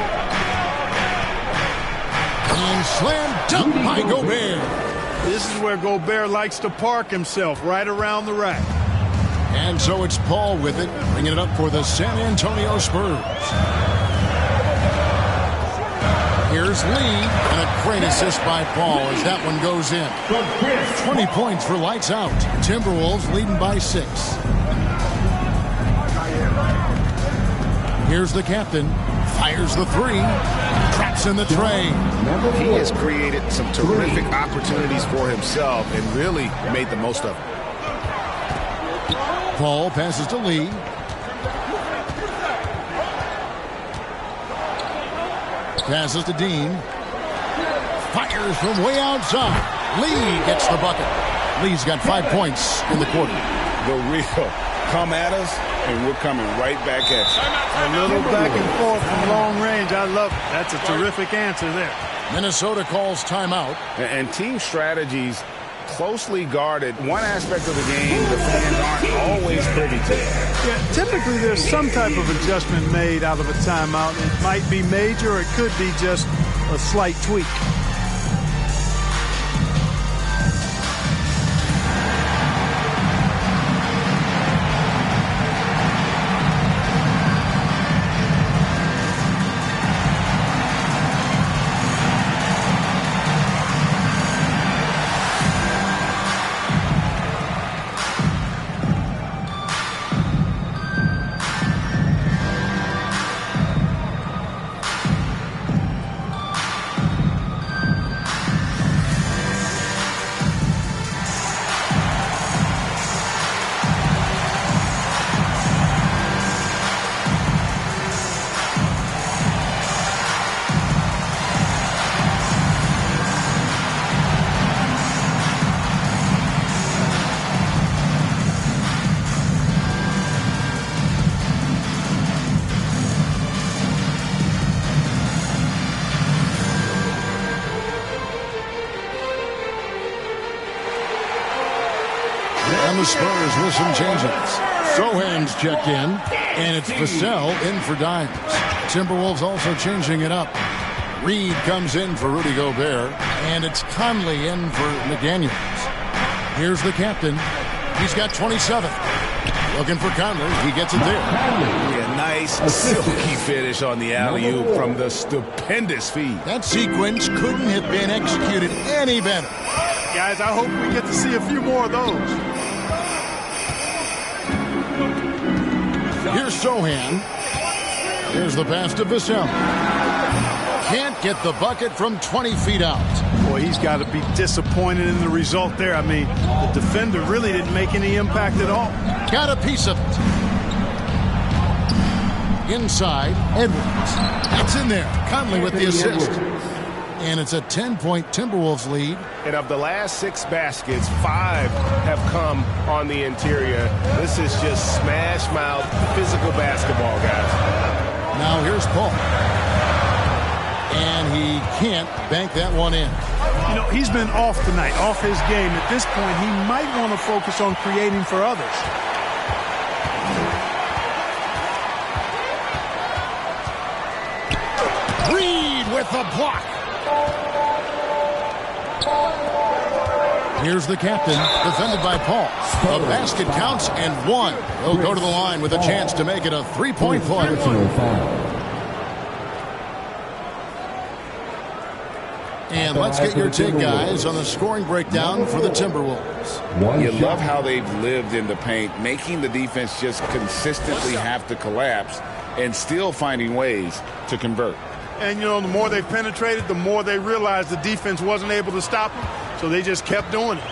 And slam dunk by Gobert. This is where Gobert likes to park himself, right around the rack. And so it's Paul with it, bringing it up for the San Antonio Spurs. Here's Lee, and a great assist by Paul as that one goes in. 20 points for lights out. Timberwolves leading by 6. Here's the captain. Fires the three. Traps in the tray. He has created some terrific opportunities for himself and really made the most of it. Paul passes to Lee. Passes to Dean. Fires from way outside. Lee gets the bucket. Lee's got 5 points in the quarter. The real come at us, and we're coming right back at you. A little back and forth from long range. I love it. That's a terrific answer there. Minnesota calls timeout. And team strategies closely guarded. One aspect of the game the fans aren't always privy to. Yeah, typically there's some type of adjustment made out of a timeout. It might be major or it could be just a slight tweak. Spurs with some changes. Sohan's checked in, and it's Vassell in for Dimes. Timberwolves also changing it up. Reed comes in for Rudy Gobert, and it's Conley in for McDaniels. Here's the captain. He's got 27. Looking for Conley. He gets it there. Yeah, nice silky finish on the alley-oop from the stupendous feed. That sequence couldn't have been executed any better. Guys, I hope we get to see a few more of those. Here's Sohan. Here's the pass to Vassell. Can't get the bucket from 20 feet out. Boy, he's got to be disappointed in the result there. I mean, the defender really didn't make any impact at all. Got a piece of it. Inside, Edwards. That's in there. Conley with the assist. And it's a 10-point Timberwolves lead. And of the last 6 baskets, 5 have come on the interior. This is just smash-mouth physical basketball, guys. Now here's Paul. And he can't bank that one in. You know, he's been off tonight, off his game. At this point, he might want to focus on creating for others. Reed with the block. Here's the captain, defended by Paul. The basket counts and 1. He'll go to the line with a chance to make it a 3-point play. And let's get your take, guys, on the scoring breakdown for the Timberwolves. You love how they've lived in the paint, making the defense just consistently have to collapse and still finding ways to convert. And, you know, the more they've penetrated, the more they realized the defense wasn't able to stop them, so they just kept doing it.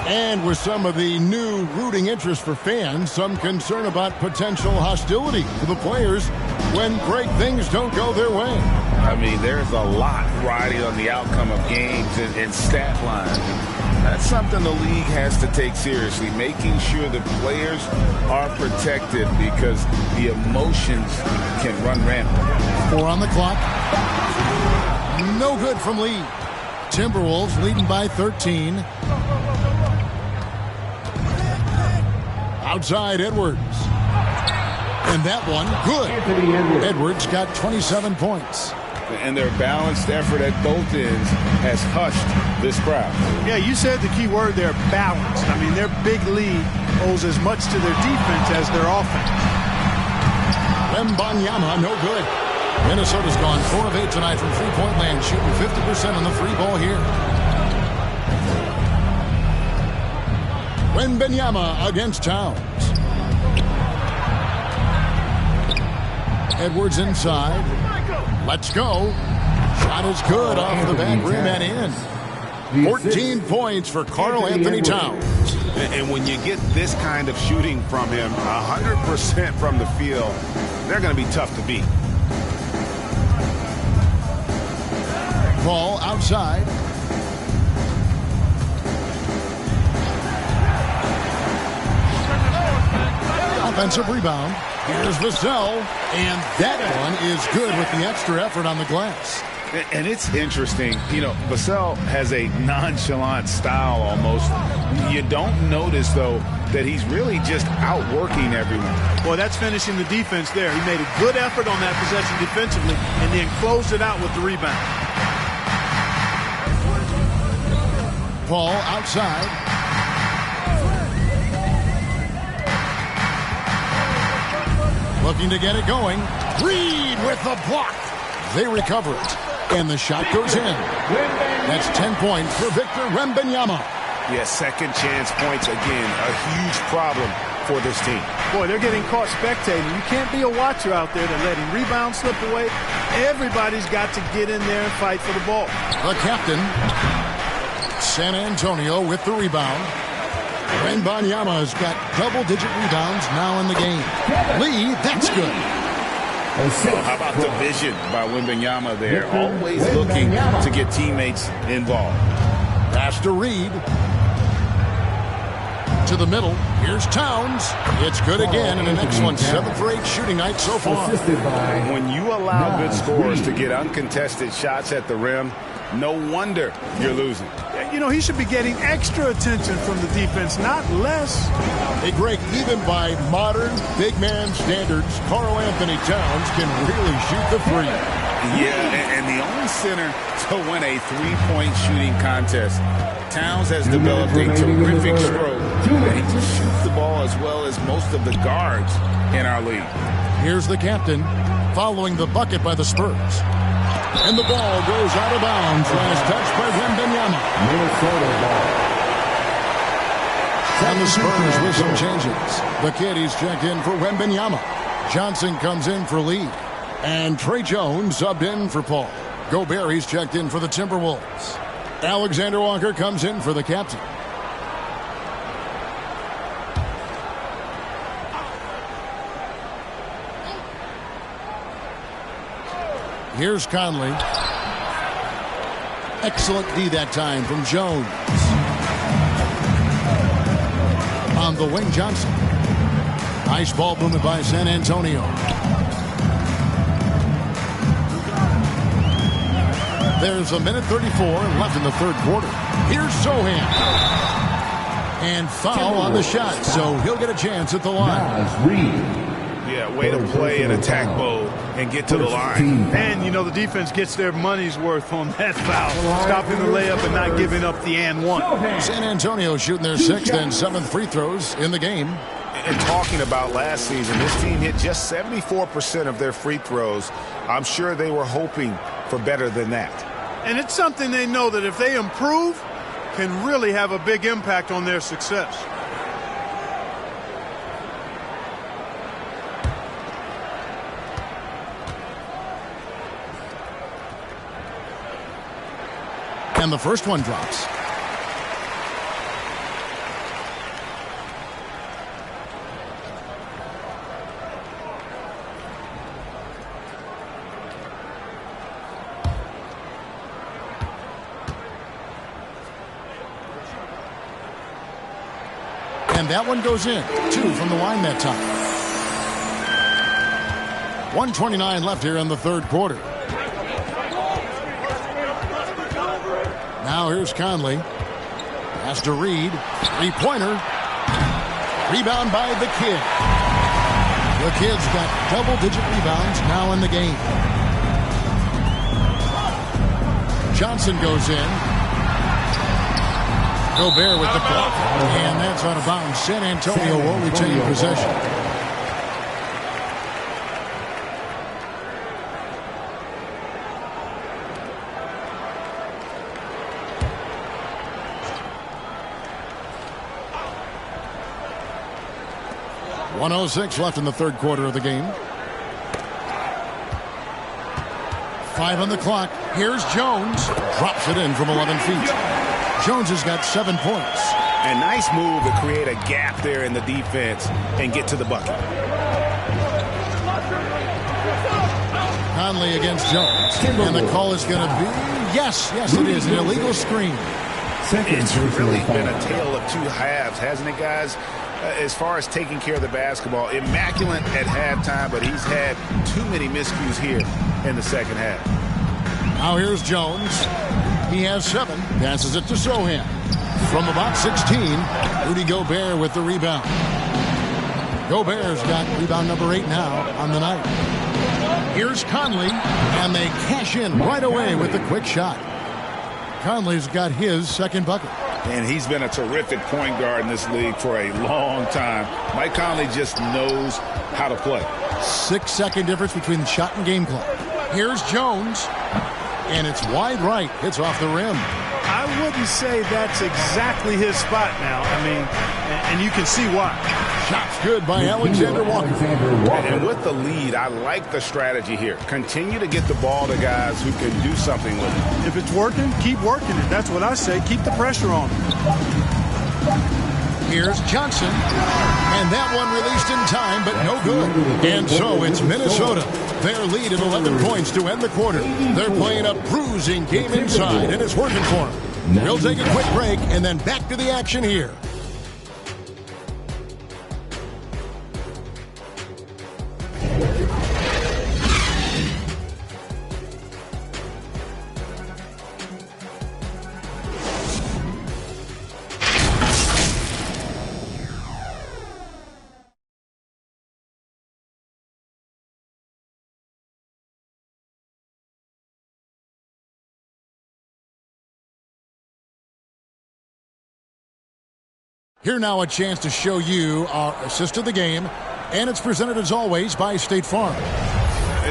And with some of the new rooting interest for fans, some concern about potential hostility to the players when great things don't go their way. I mean, there's a lot riding on the outcome of games and stat lines. That's something the league has to take seriously, making sure the players are protected because the emotions can run rampant. 4 on the clock. No good from Lee. Timberwolves leading by 13. Outside Edwards. And that one, good. Edwards got 27 points. And their balanced effort at both ends has hushed this crowd. Yeah, you said the key word there, balanced. I mean, their big lead owes as much to their defense as their offense. Wembanyama, no good. Minnesota's gone 4 of 8 tonight from three-point land, shooting 50% on the free ball here. Wembanyama against Towns. Edwards inside. Let's go. Shot is good off the back rim and in. 14 points for Karl Anthony Towns. And when you get this kind of shooting from him, 100% from the field, they're going to be tough to beat. Ball outside. Offensive rebound. Here's Vassell, and that one is good with the extra effort on the glass. And it's interesting, you know, Vassell has a nonchalant style almost. You don't notice, though, that he's really just outworking everyone. Boy, that's finishing the defense there. He made a good effort on that possession defensively and then closed it out with the rebound. Paul outside. Looking to get it going. Reed with the block. They recover it. And the shot goes in. That's 10 points for Victor Wembanyama. Yeah, second chance points again. A huge problem for this team. Boy, they're getting caught spectating. You can't be a watcher out there to letting rebounds slip away. Everybody's got to get in there and fight for the ball. The captain, San Antonio with the rebound. Wembanyama's got double-digit rebounds now in the game. Lee, that's good. Well, how about the vision by Wembanyama there? Always looking to get teammates involved. Pass to Reed. To the middle. Here's Towns. It's good again, and the next one, 7 for 8 shooting night so far. When you allow good scorers to get uncontested shots at the rim, No wonder you're losing. You know, he should be getting extra attention from the defense, not less. Hey, Greg, even by modern big man standards, Karl Anthony Towns can really shoot the three. Yeah, and the only center to win a three-point shooting contest. Towns has developed a terrific stroke, and he just shoots the ball as well as most of the guards in our league. Here's the captain following the bucket by the Spurs. And the ball goes out of bounds. Last touch by Wembanyama. Minnesota ball. And the Spurs with some changes. The kid, he's checked in for Wembanyama. Johnson comes in for Lee. And Trey Jones subbed in for Paul. Gobert, he's checked in for the Timberwolves. Alexander Walker comes in for the captain. Here's Conley. Excellent D that time from Jones. On the wing, Johnson. Nice ball movement by San Antonio. There's a minute 34 left in the third quarter. Here's Sohan. And foul on the shot, so he'll get a chance at the line. Yeah, way to play in attack mode and get to the line. And, you know, the defense gets their money's worth on that foul. Stopping the layup and not giving up the and one. San Antonio shooting their 6th and 7th free throws in the game. And talking about last season, this team hit just 74% of their free throws. I'm sure they were hoping for better than that. And it's something they know that if they improve, can really have a big impact on their success. And the first one drops. And that one goes in. 2 from the line that time. 1:29 left here in the third quarter. Now here's Conley. Has to Reed. Three-pointer. Rebound by the kid. The kid's got double-digit rebounds now in the game. Johnson goes in. Gobert with the block. And that's out of bounds. San Antonio will retain possession. .106 left in the third quarter of the game. 5 on the clock. Here's Jones. Drops it in from 11 feet. Jones has got 7 points. A nice move to create a gap there in the defense and get to the bucket. Conley against Jones. And the call is going to be, yes, it is, an illegal screen. It's really been a tale of two halves, hasn't it, guys? As far as taking care of the basketball, immaculate at halftime, but he's had too many miscues here in the second half. Now here's Jones. He has 7. Passes it to Sohan. From about 16, Rudy Gobert with the rebound. Gobert's got rebound number 8 now on the night. Here's Conley, and they cash in right away with the quick shot. Conley's got his second bucket. And he's been a terrific point guard in this league for a long time. Mike Conley just knows how to play. 6-second difference between shot and game clock. Here's Jones, and it's wide right. Hits off the rim. I wouldn't say that's exactly his spot now. I mean, and you can see why. Shots good by Alexander Walker. And with the lead, I like the strategy here. Continue to get the ball to guys who can do something with it. If it's working, keep working it. That's what I say. Keep the pressure on him. Here's Johnson. And that one released in time, but no good. And so it's Minnesota. Their lead at 11 points to end the quarter. They're playing a bruising game inside, and it's working for them. We'll take a quick break, and then back to the action here. Here now a chance to show you our assist of the game, and it's presented as always by State Farm.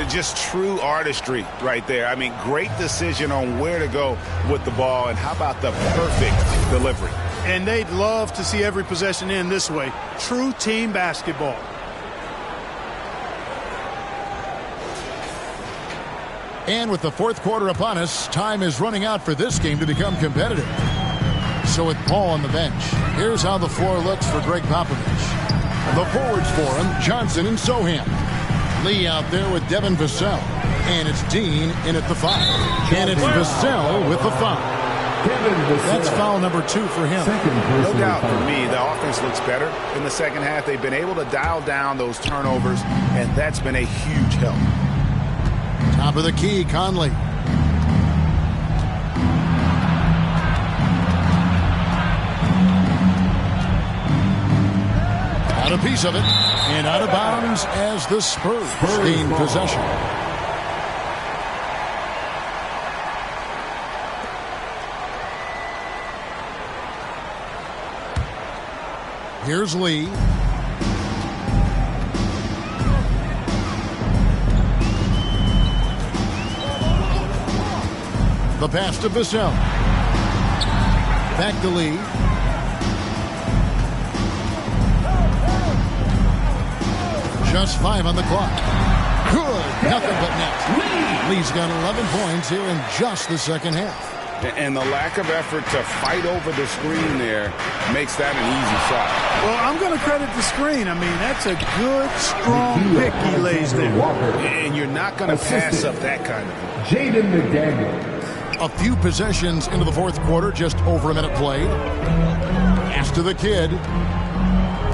Just true artistry right there. I mean, great decision on where to go with the ball, and how about the perfect delivery? And they'd love to see every possession end this way. True team basketball. And with the fourth quarter upon us, time is running out for this game to become competitive. So with Paul on the bench, here's how the floor looks for Greg Popovich. The forwards for him, Johnson and Sohan. Lee out there with Devin Vassell. And it's Dean in at the 5. And it's Vassell with the foul. That's foul number 2 for him. No doubt for me, the offense looks better in the second half. They've been able to dial down those turnovers, and that's been a huge help. Top of the key, Conley. Got a piece of it, and out of bounds as the Spurs gain possession. Here's Lee. The pass to Vassell. Back to Lee. Just 5 on the clock. Good. Nothing but net. Lee's got 11 points here in just the second half. And the lack of effort to fight over the screen there makes that an easy shot. Well, I'm going to credit the screen. I mean, that's a good, strong pick he lays there. And you're not going to pass up that kind of thing. Jaden McDaniels. A few possessions into the fourth quarter, just over a minute played. Pass to the kid.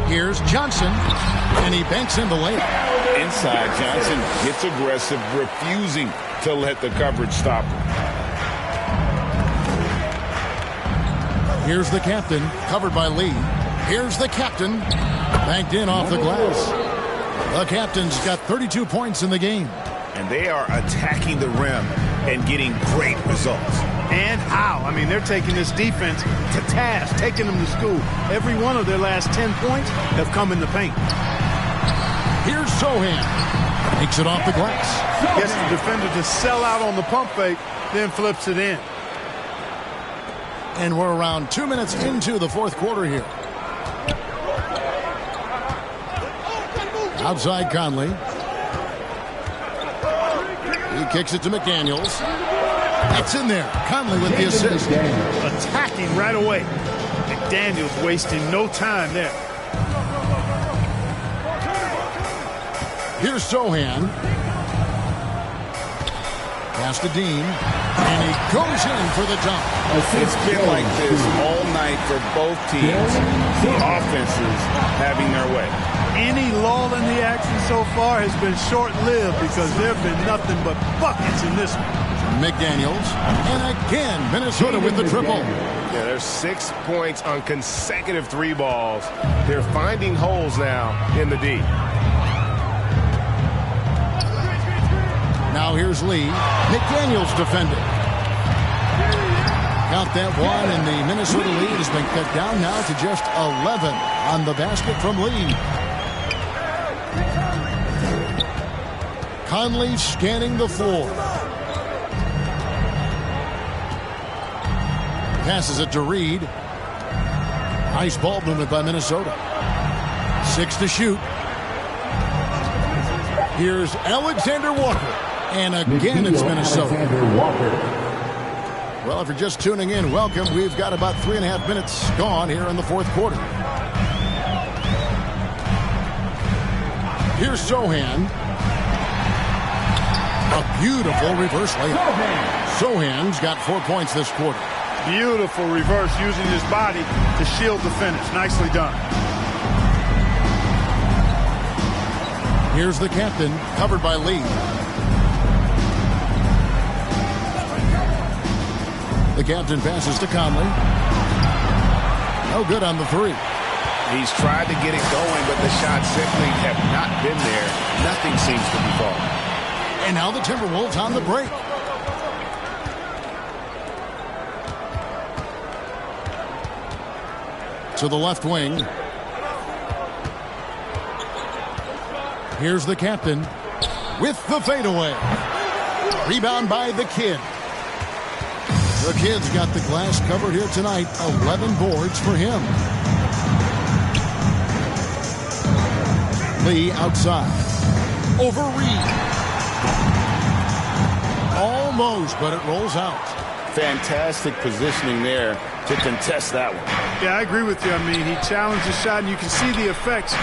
Here's Johnson, and he banks in the layup. Inside, Johnson gets aggressive, refusing to let the coverage stop him. Here's the captain, covered by Lee. Here's the captain, banked in off the glass. The captain's got 32 points in the game. And they are attacking the rim and getting great results. And how? I mean, they're taking this defense to task, taking them to school. Every one of their last 10 points have come in the paint. Here's Sohan. Takes it off the glass. Gets the defender to sell out on the pump fake, then flips it in. And we're around 2 minutes into the fourth quarter here. Outside Conley. He kicks it to McDaniels. It's in there. Conley with the assist. Attacking right away. McDaniels wasting no time there. Here's Sohan. Pass to Dean. And he goes in for the dunk. It's been like this all night for both teams. The offenses having their way. Any lull in the action so far has been short-lived because there have been nothing but buckets in this one. McDaniels. And again, Minnesota with the triple. Yeah, there's 6 points on consecutive 3 balls. They're finding holes now in the D. Now here's Lee. McDaniels defending. Count that one, and the Minnesota lead has been cut down now to just 11 on the basket from Lee. Conley scanning the floor. Passes it to Reed. Nice ball movement by Minnesota. 6 to shoot. Here's Alexander Walker. And again, it's Minnesota. Well, if you're just tuning in, welcome. We've got about 3.5 minutes gone here in the fourth quarter. Here's Sohan. A beautiful reverse layup. Sohan's got 4 points this quarter. Beautiful reverse using his body to shield the finish. Nicely done. Here's the captain, covered by Lee. The captain passes to Conley. No good on the 3. He's tried to get it going, but the shots simply have not been there. Nothing seems to be falling. And now the Timberwolves on the break. to the left wing. Here's the captain with the fadeaway. Rebound by the Kid. The Kid's got the glass covered here tonight. 11 boards for him. Lee outside. Over Reed. Almost, but it rolls out. Fantastic positioning there to contest that one. Yeah, I agree with you. I mean, he challenged the shot, and you can see the effects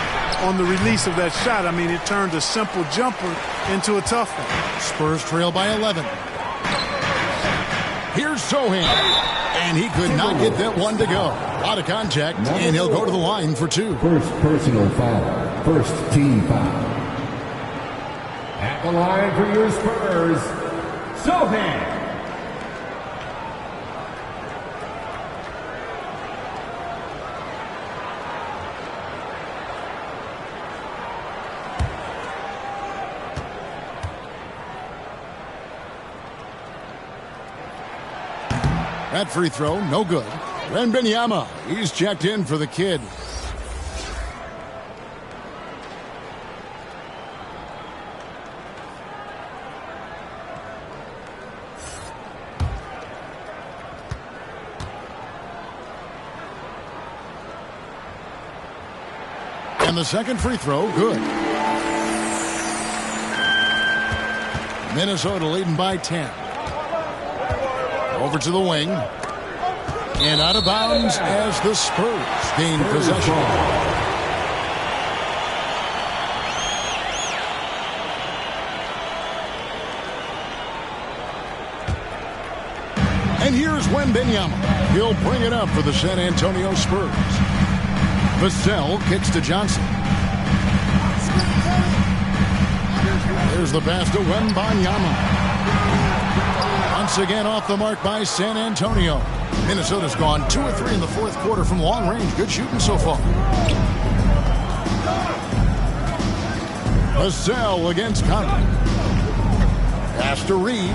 on the release of that shot. I mean, it turned a simple jumper into a tough one. Spurs trail by 11. Here's Sohan, and he could not get that one to go. A lot of contact, and he'll go to the line for 2. First personal foul. First team foul. At the line for your Spurs, Sohan. That free throw, no good. Wembanyama, he's checked in for the Kid. And the second free throw, good. Minnesota leading by 10. Over to the wing. And out of bounds as the Spurs gain possession. And here's Wembanyama. He'll bring it up for the San Antonio Spurs. Vassell kicks to Johnson. There's the pass to Wembanyama. Once again off the mark by San Antonio. Minnesota's gone 2 of 3 in the fourth quarter from long range. Good shooting so far. Vassell against Conley. Pass to Reed.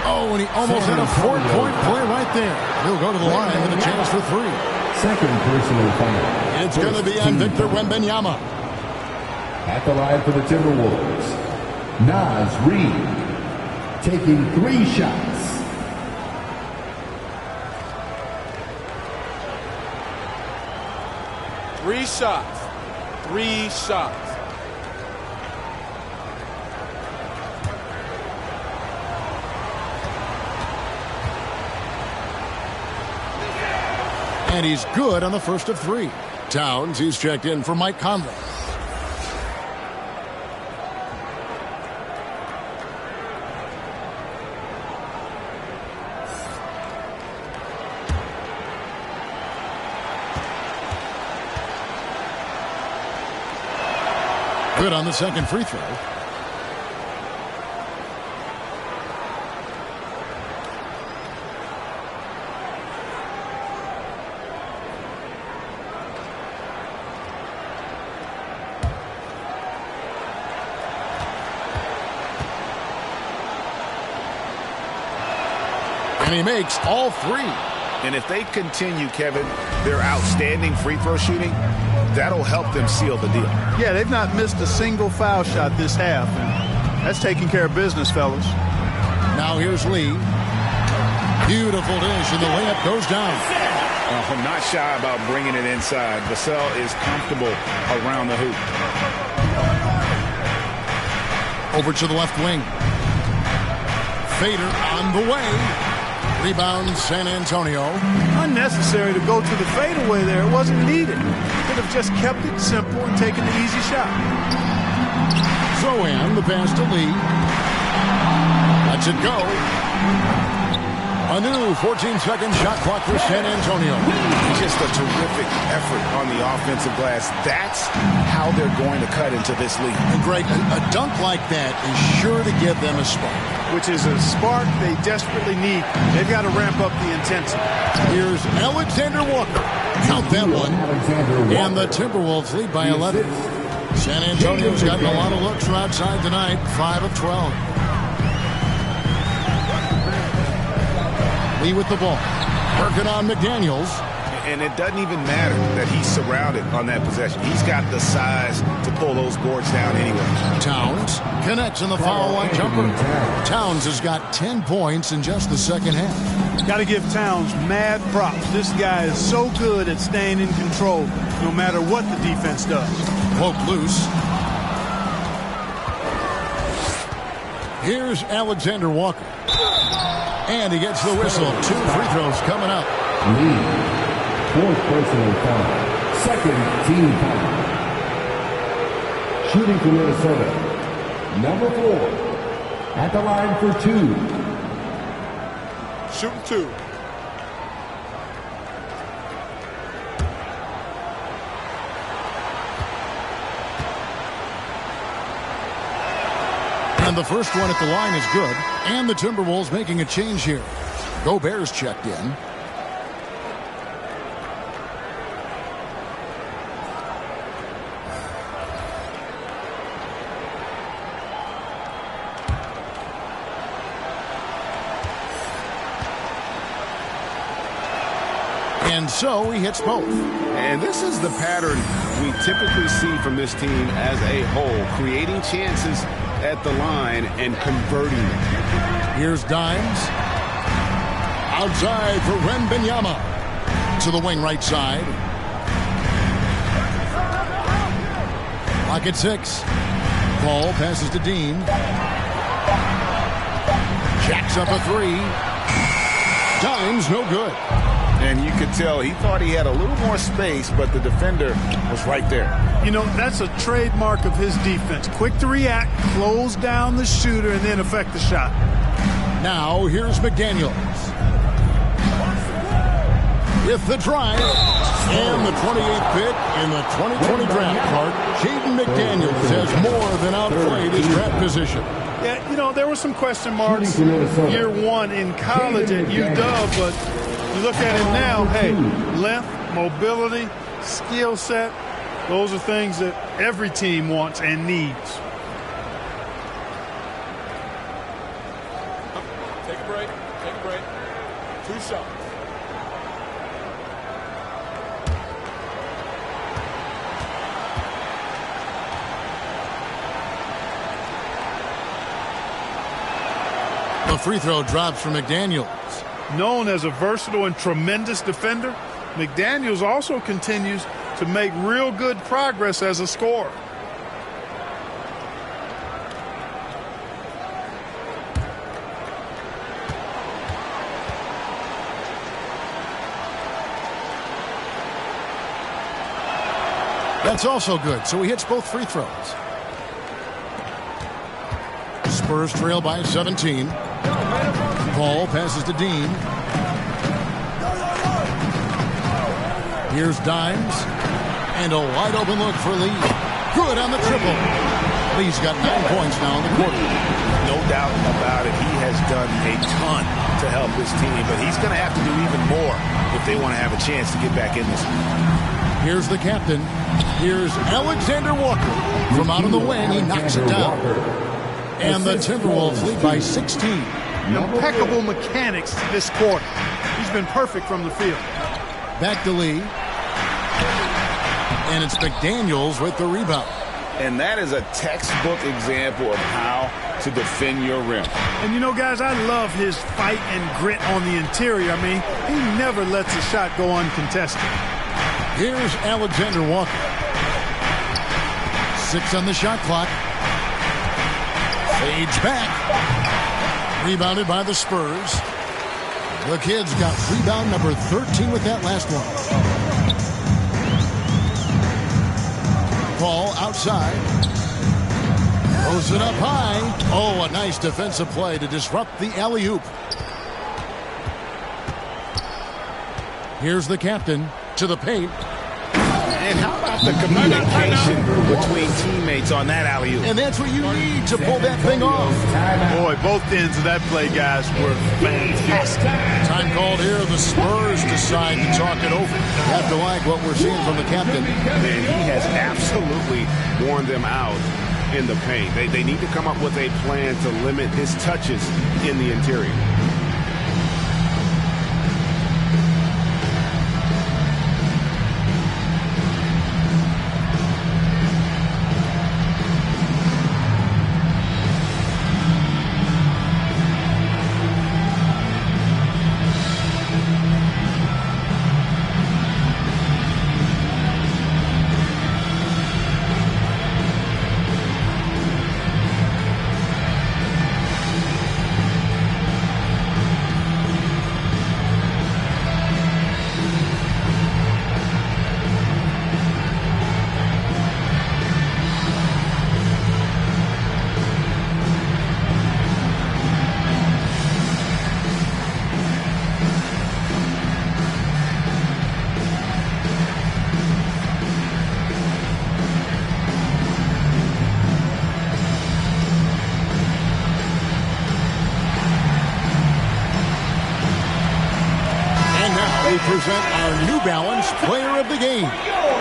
Oh, and he almost had a 4-point play right there. He'll go to the line with a chance for 3. Second personal foul. It's going to be on Victor Wembanyama. At the line for the Timberwolves, Naz Reid. Taking 3 shots. Three shots. And he's good on the first of 3. Towns, he's checked in for Mike Conley. Good on the second free throw. And he makes all 3. And if they continue, Kevin, their outstanding free throw shooting, that'll help them seal the deal. Yeah, they've not missed a single foul shot this half, and that's taking care of business, fellas. Now here's Lee. Beautiful dish, and the layup goes down. Not shy about bringing it inside. Vassell is comfortable around the hoop. Over to the left wing. Fader on the way. Rebound San Antonio. Unnecessary to go to the fadeaway there. It wasn't needed. Could have just kept it simple and taken the easy shot. Zohan, the pass to Lee. Lets it go. A new 14-second shot clock for San Antonio. Just a terrific effort on the offensive glass. That's how they're going to cut into this league. And Greg, a dunk like that is sure to give them a spark. Which is a spark they desperately need. They've got to ramp up the intensity. Here's Alexander Walker. Count that one. And the Timberwolves lead by 11. San Antonio's gotten a lot of looks from outside tonight. 5 of 12. Lee with the ball. Working on McDaniels. And it doesn't even matter that he's surrounded on that possession. He's got the size to pull those boards down anyway. Towns connects in the foul line jumper. Towns has got 10 points in just the second half. Got to give Towns mad props. This guy is so good at staying in control no matter what the defense does. Poke loose. Here's Alexander Walker. And he gets the whistle. 2 free throws coming up. Lee. 4th personal foul. 2nd team foul. Shooting for Minnesota. Number 4. At the line for 2. Shooting 2. And the first one at the line is good. And the Timberwolves making a change here. Gobert's checked in. And so he hits both. And this is the pattern we typically see from this team as a whole, creating chances at the line and converting them. Here's Dimes. Outside for Wembanyama. To the wing right side. Lock at 6. Ball passes to Dean. Jacks up a 3. Dimes no good. And you could tell he thought he had a little more space, but the defender was right there. You know, that's a trademark of his defense. Quick to react, close down the shooter, and then affect the shot. Now, here's McDaniels. With the drive. And the 28th pick in the 2020 draft card. Jaden McDaniels has more than outplayed his draft position. Yeah, you know, there were some question marks year 1 in college at UW, but you look at him now, hey, length, mobility, skill set, those are things that every team wants and needs. Take a break. Take a break. 2 shots. The free throw drops for McDaniels. Known as a versatile and tremendous defender, McDaniels also continues to make real good progress as a scorer. That's also good, so he hits both free throws. Spurs trail by 17. Ball passes to Dean. Here's Dimes. And a wide open look for Lee. Good on the triple. Lee's got 9 points now in the quarter. No doubt about it. He has done a ton to help this team, but he's going to have to do even more if they want to have a chance to get back in this one. Here's the captain. Here's Alexander Walker. From out of the wing, he knocks it down. And the Timberwolves lead by 16. Impeccable mechanics this quarter. He's been perfect from the field. Back to Lee. And it's McDaniels with the rebound. And that is a textbook example of how to defend your rim. And you know, guys, I love his fight and grit on the interior. I mean, he never lets a shot go uncontested. Here's Alexander Walker. 6 on the shot clock. Fades back. Rebounded by the Spurs. The Kids got rebound number 13 with that last one. Ball outside. Throws it up high. Oh, a nice defensive play to disrupt the alley-oop. Here's the captain to the paint. And how about the communication between teammates on that alley-oop? And that's what you need to pull that thing off. Boy, both ends of that play, guys, were fantastic. Time called here. The Spurs decide to talk it over. Have to like what we're seeing from the captain. And he has absolutely worn them out in the paint. They need to come up with a plan to limit his touches in the interior. present our New Balance Player of the Game,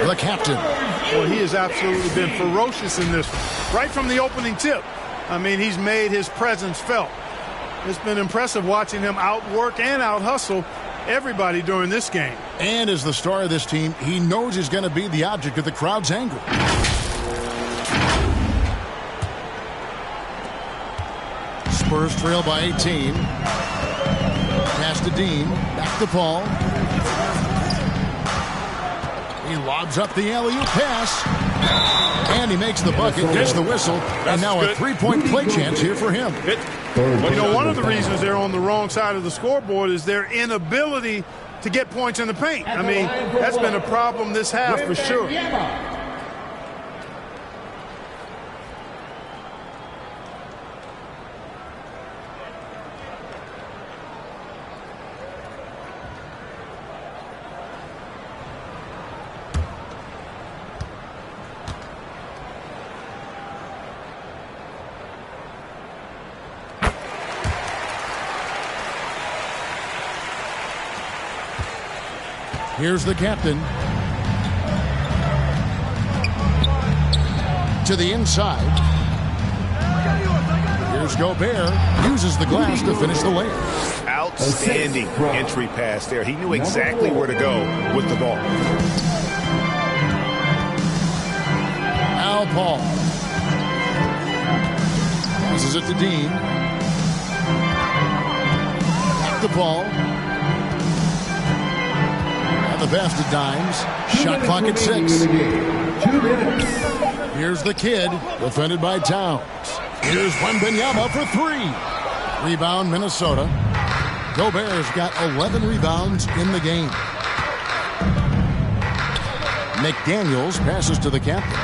the captain. Well, he has absolutely been ferocious in this one. Right from the opening tip. I mean, he's made his presence felt. It's been impressive watching him outwork and out-hustle everybody during this game. And as the star of this team, he knows he's going to be the object of the crowd's anger. Spurs trail by 18. Pass to Dean. Back to Paul. He lobs up the alley-oop pass. And he makes the bucket, gets the whistle, and now a three-point play chance here for him. But you know, one of the reasons they're on the wrong side of the scoreboard is their inability to get points in the paint. I mean, that's been a problem this half for sure. Here's the captain. To the inside. Here's Gobert. Uses the glass to finish the layup. Outstanding entry pass there. He knew exactly where to go with the ball. Al Paul. Passes it to Dean. Back to Paul. The pass to Dimes. Shot clock at 6. 2 minutes. Here's the kid, defended by Towns. Here's Wembanyama for 3. Rebound, Minnesota. Gobert's got 11 rebounds in the game. McDaniels passes to the captain.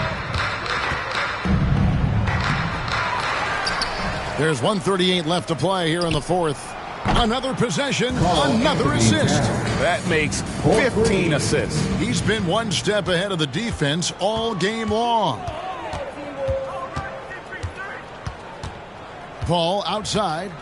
There's 1:38 left to play here in the fourth. Another possession, another assist. That makes 15 assists. He's been one step ahead of the defense all game long. Paul outside.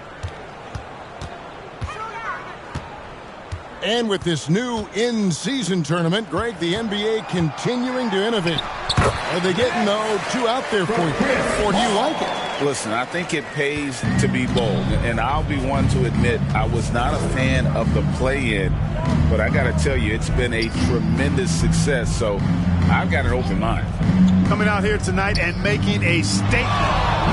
And with this new in-season tournament, Greg, the NBA continuing to innovate. Are they getting, though, too out there for you? Or do you like it? Listen, I think it pays to be bold, and I'll be one to admit I was not a fan of the play-in, but I got to tell you, it's been a tremendous success, so I've got an open mind. Coming out here tonight and making a statement.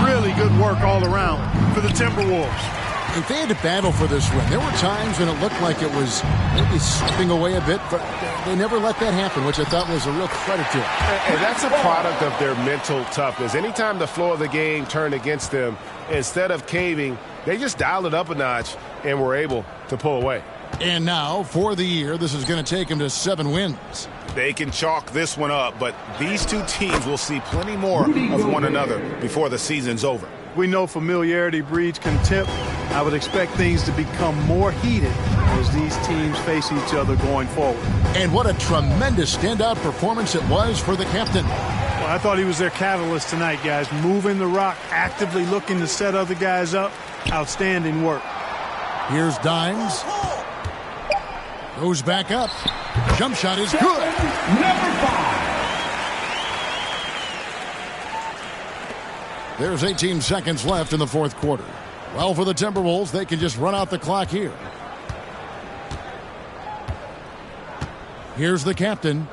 Really good work all around for the Timberwolves. If they had to battle for this win, there were times when it looked like it was maybe slipping away a bit, but they never let that happen, which I thought was a real credit to them. And that's a product of their mental toughness. Anytime the floor of the game turned against them, instead of caving, they just dialed it up a notch and were able to pull away. And now, for the year, this is going to take them to 7 wins. They can chalk this one up, but these two teams will see plenty more of one another before the season's over. We know familiarity breeds contempt. I would expect things to become more heated as these teams face each other going forward. And what a tremendous standout performance it was for the captain. Well, I thought he was their catalyst tonight, guys. Moving the rock, actively looking to set other guys up. Outstanding work. Here's Dimes. Goes back up. Jump shot is good. Number 5. There's 18 seconds left in the fourth quarter. Well, for the Timberwolves, they can just run out the clock here. Here's the captain.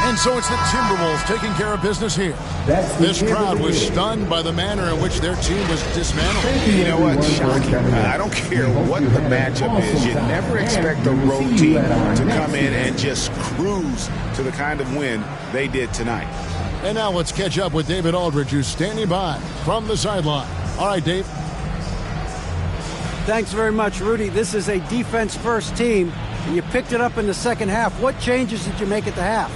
And so it's the Timberwolves taking care of business here. This crowd was stunned by the manner in which their team was dismantled. You know what? Shocking. I don't care what the matchup is. You never expect a road team to come in and just cruise to the kind of win they did tonight. And now let's catch up with David Aldridge, who's standing by from the sideline. All right, Dave. Thanks very much, Rudy. This is a defense-first team, and you picked it up in the second half. What changes did you make at the half?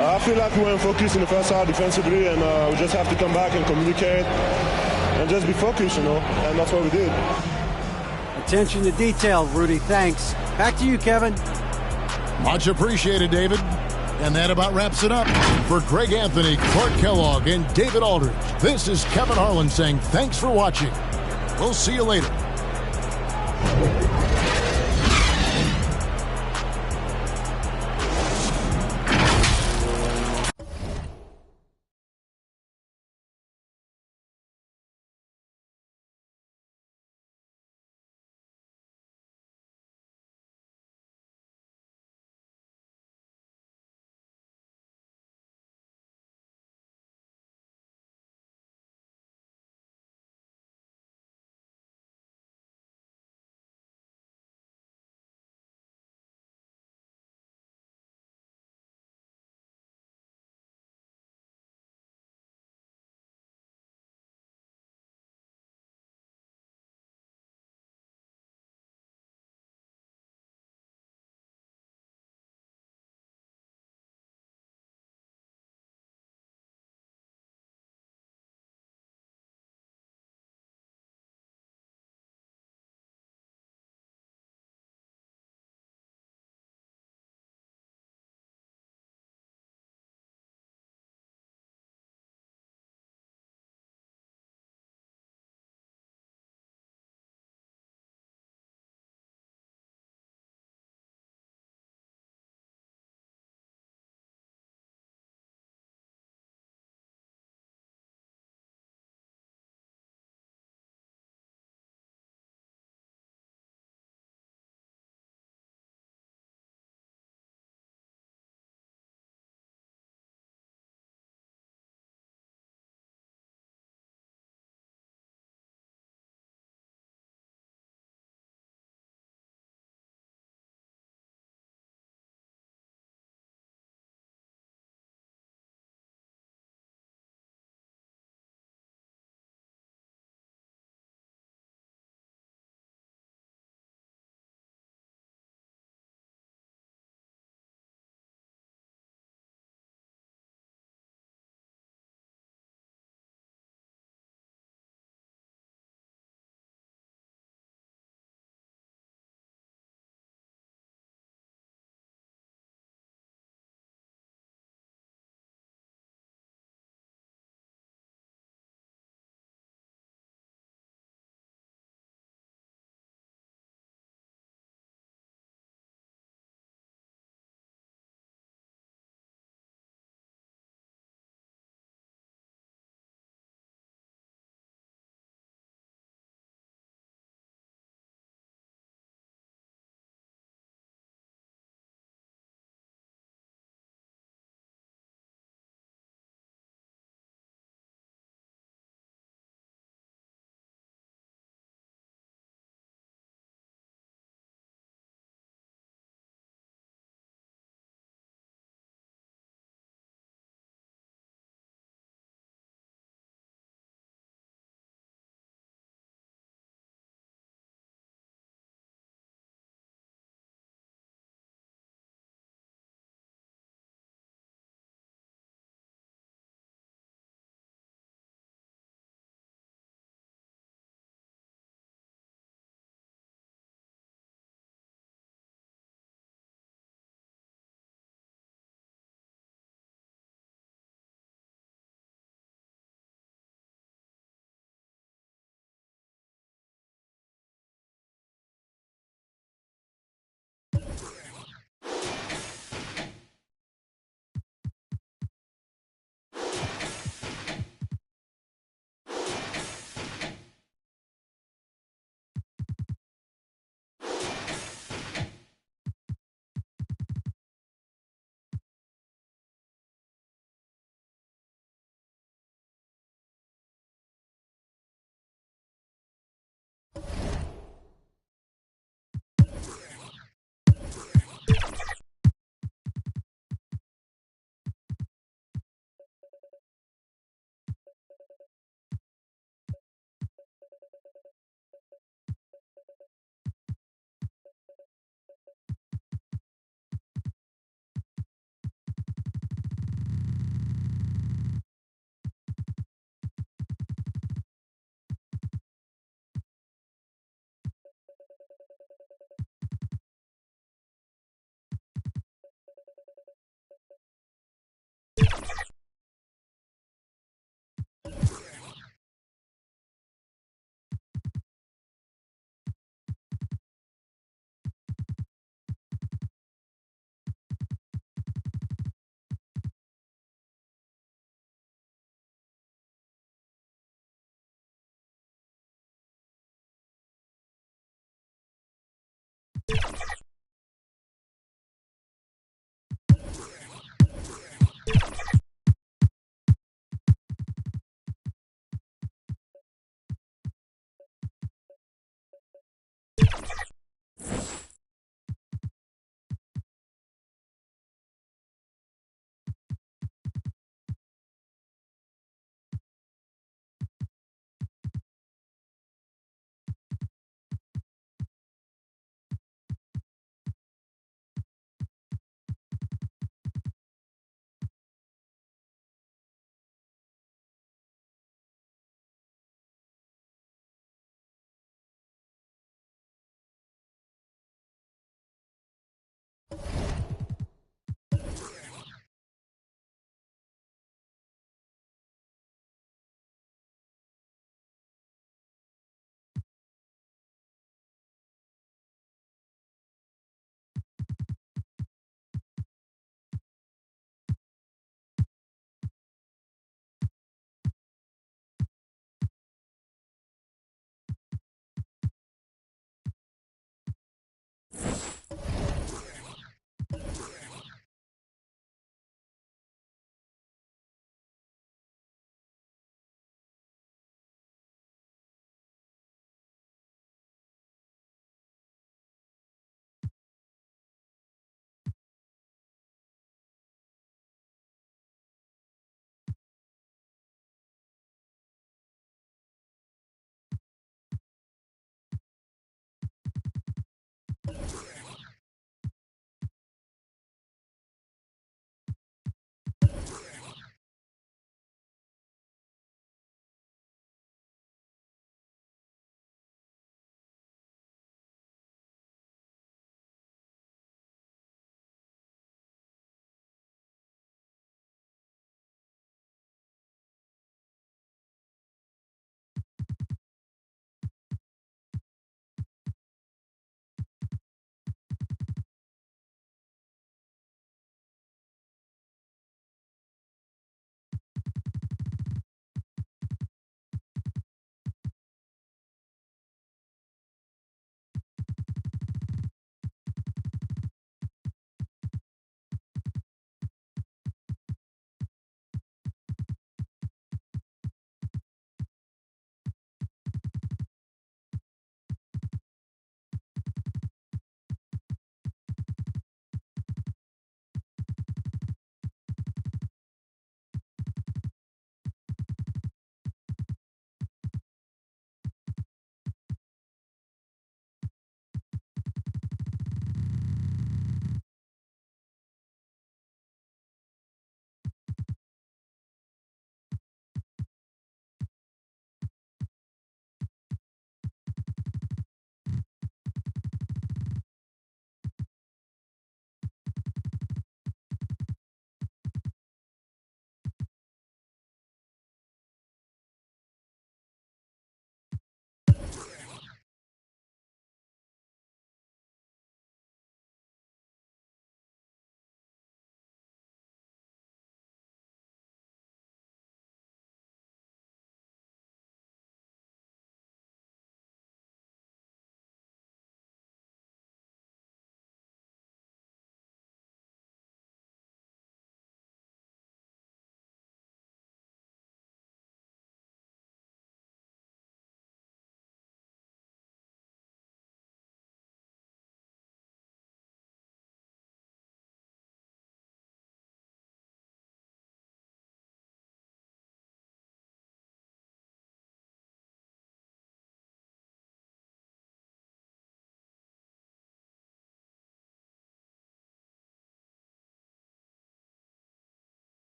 I feel like we weren't focused in the first half defensively, and we just have to come back and communicate and just be focused, you know, and that's what we did. Attention to detail, Rudy. Thanks. Back to you, Kevin. Much appreciated, David. And that about wraps it up. For Greg Anthony, Clark Kellogg, and David Aldridge, this is Kevin Harlan saying thanks for watching. We'll see you later.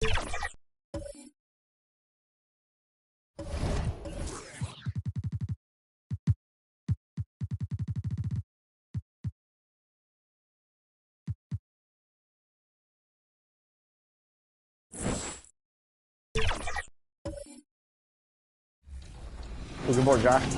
Good board, Josh.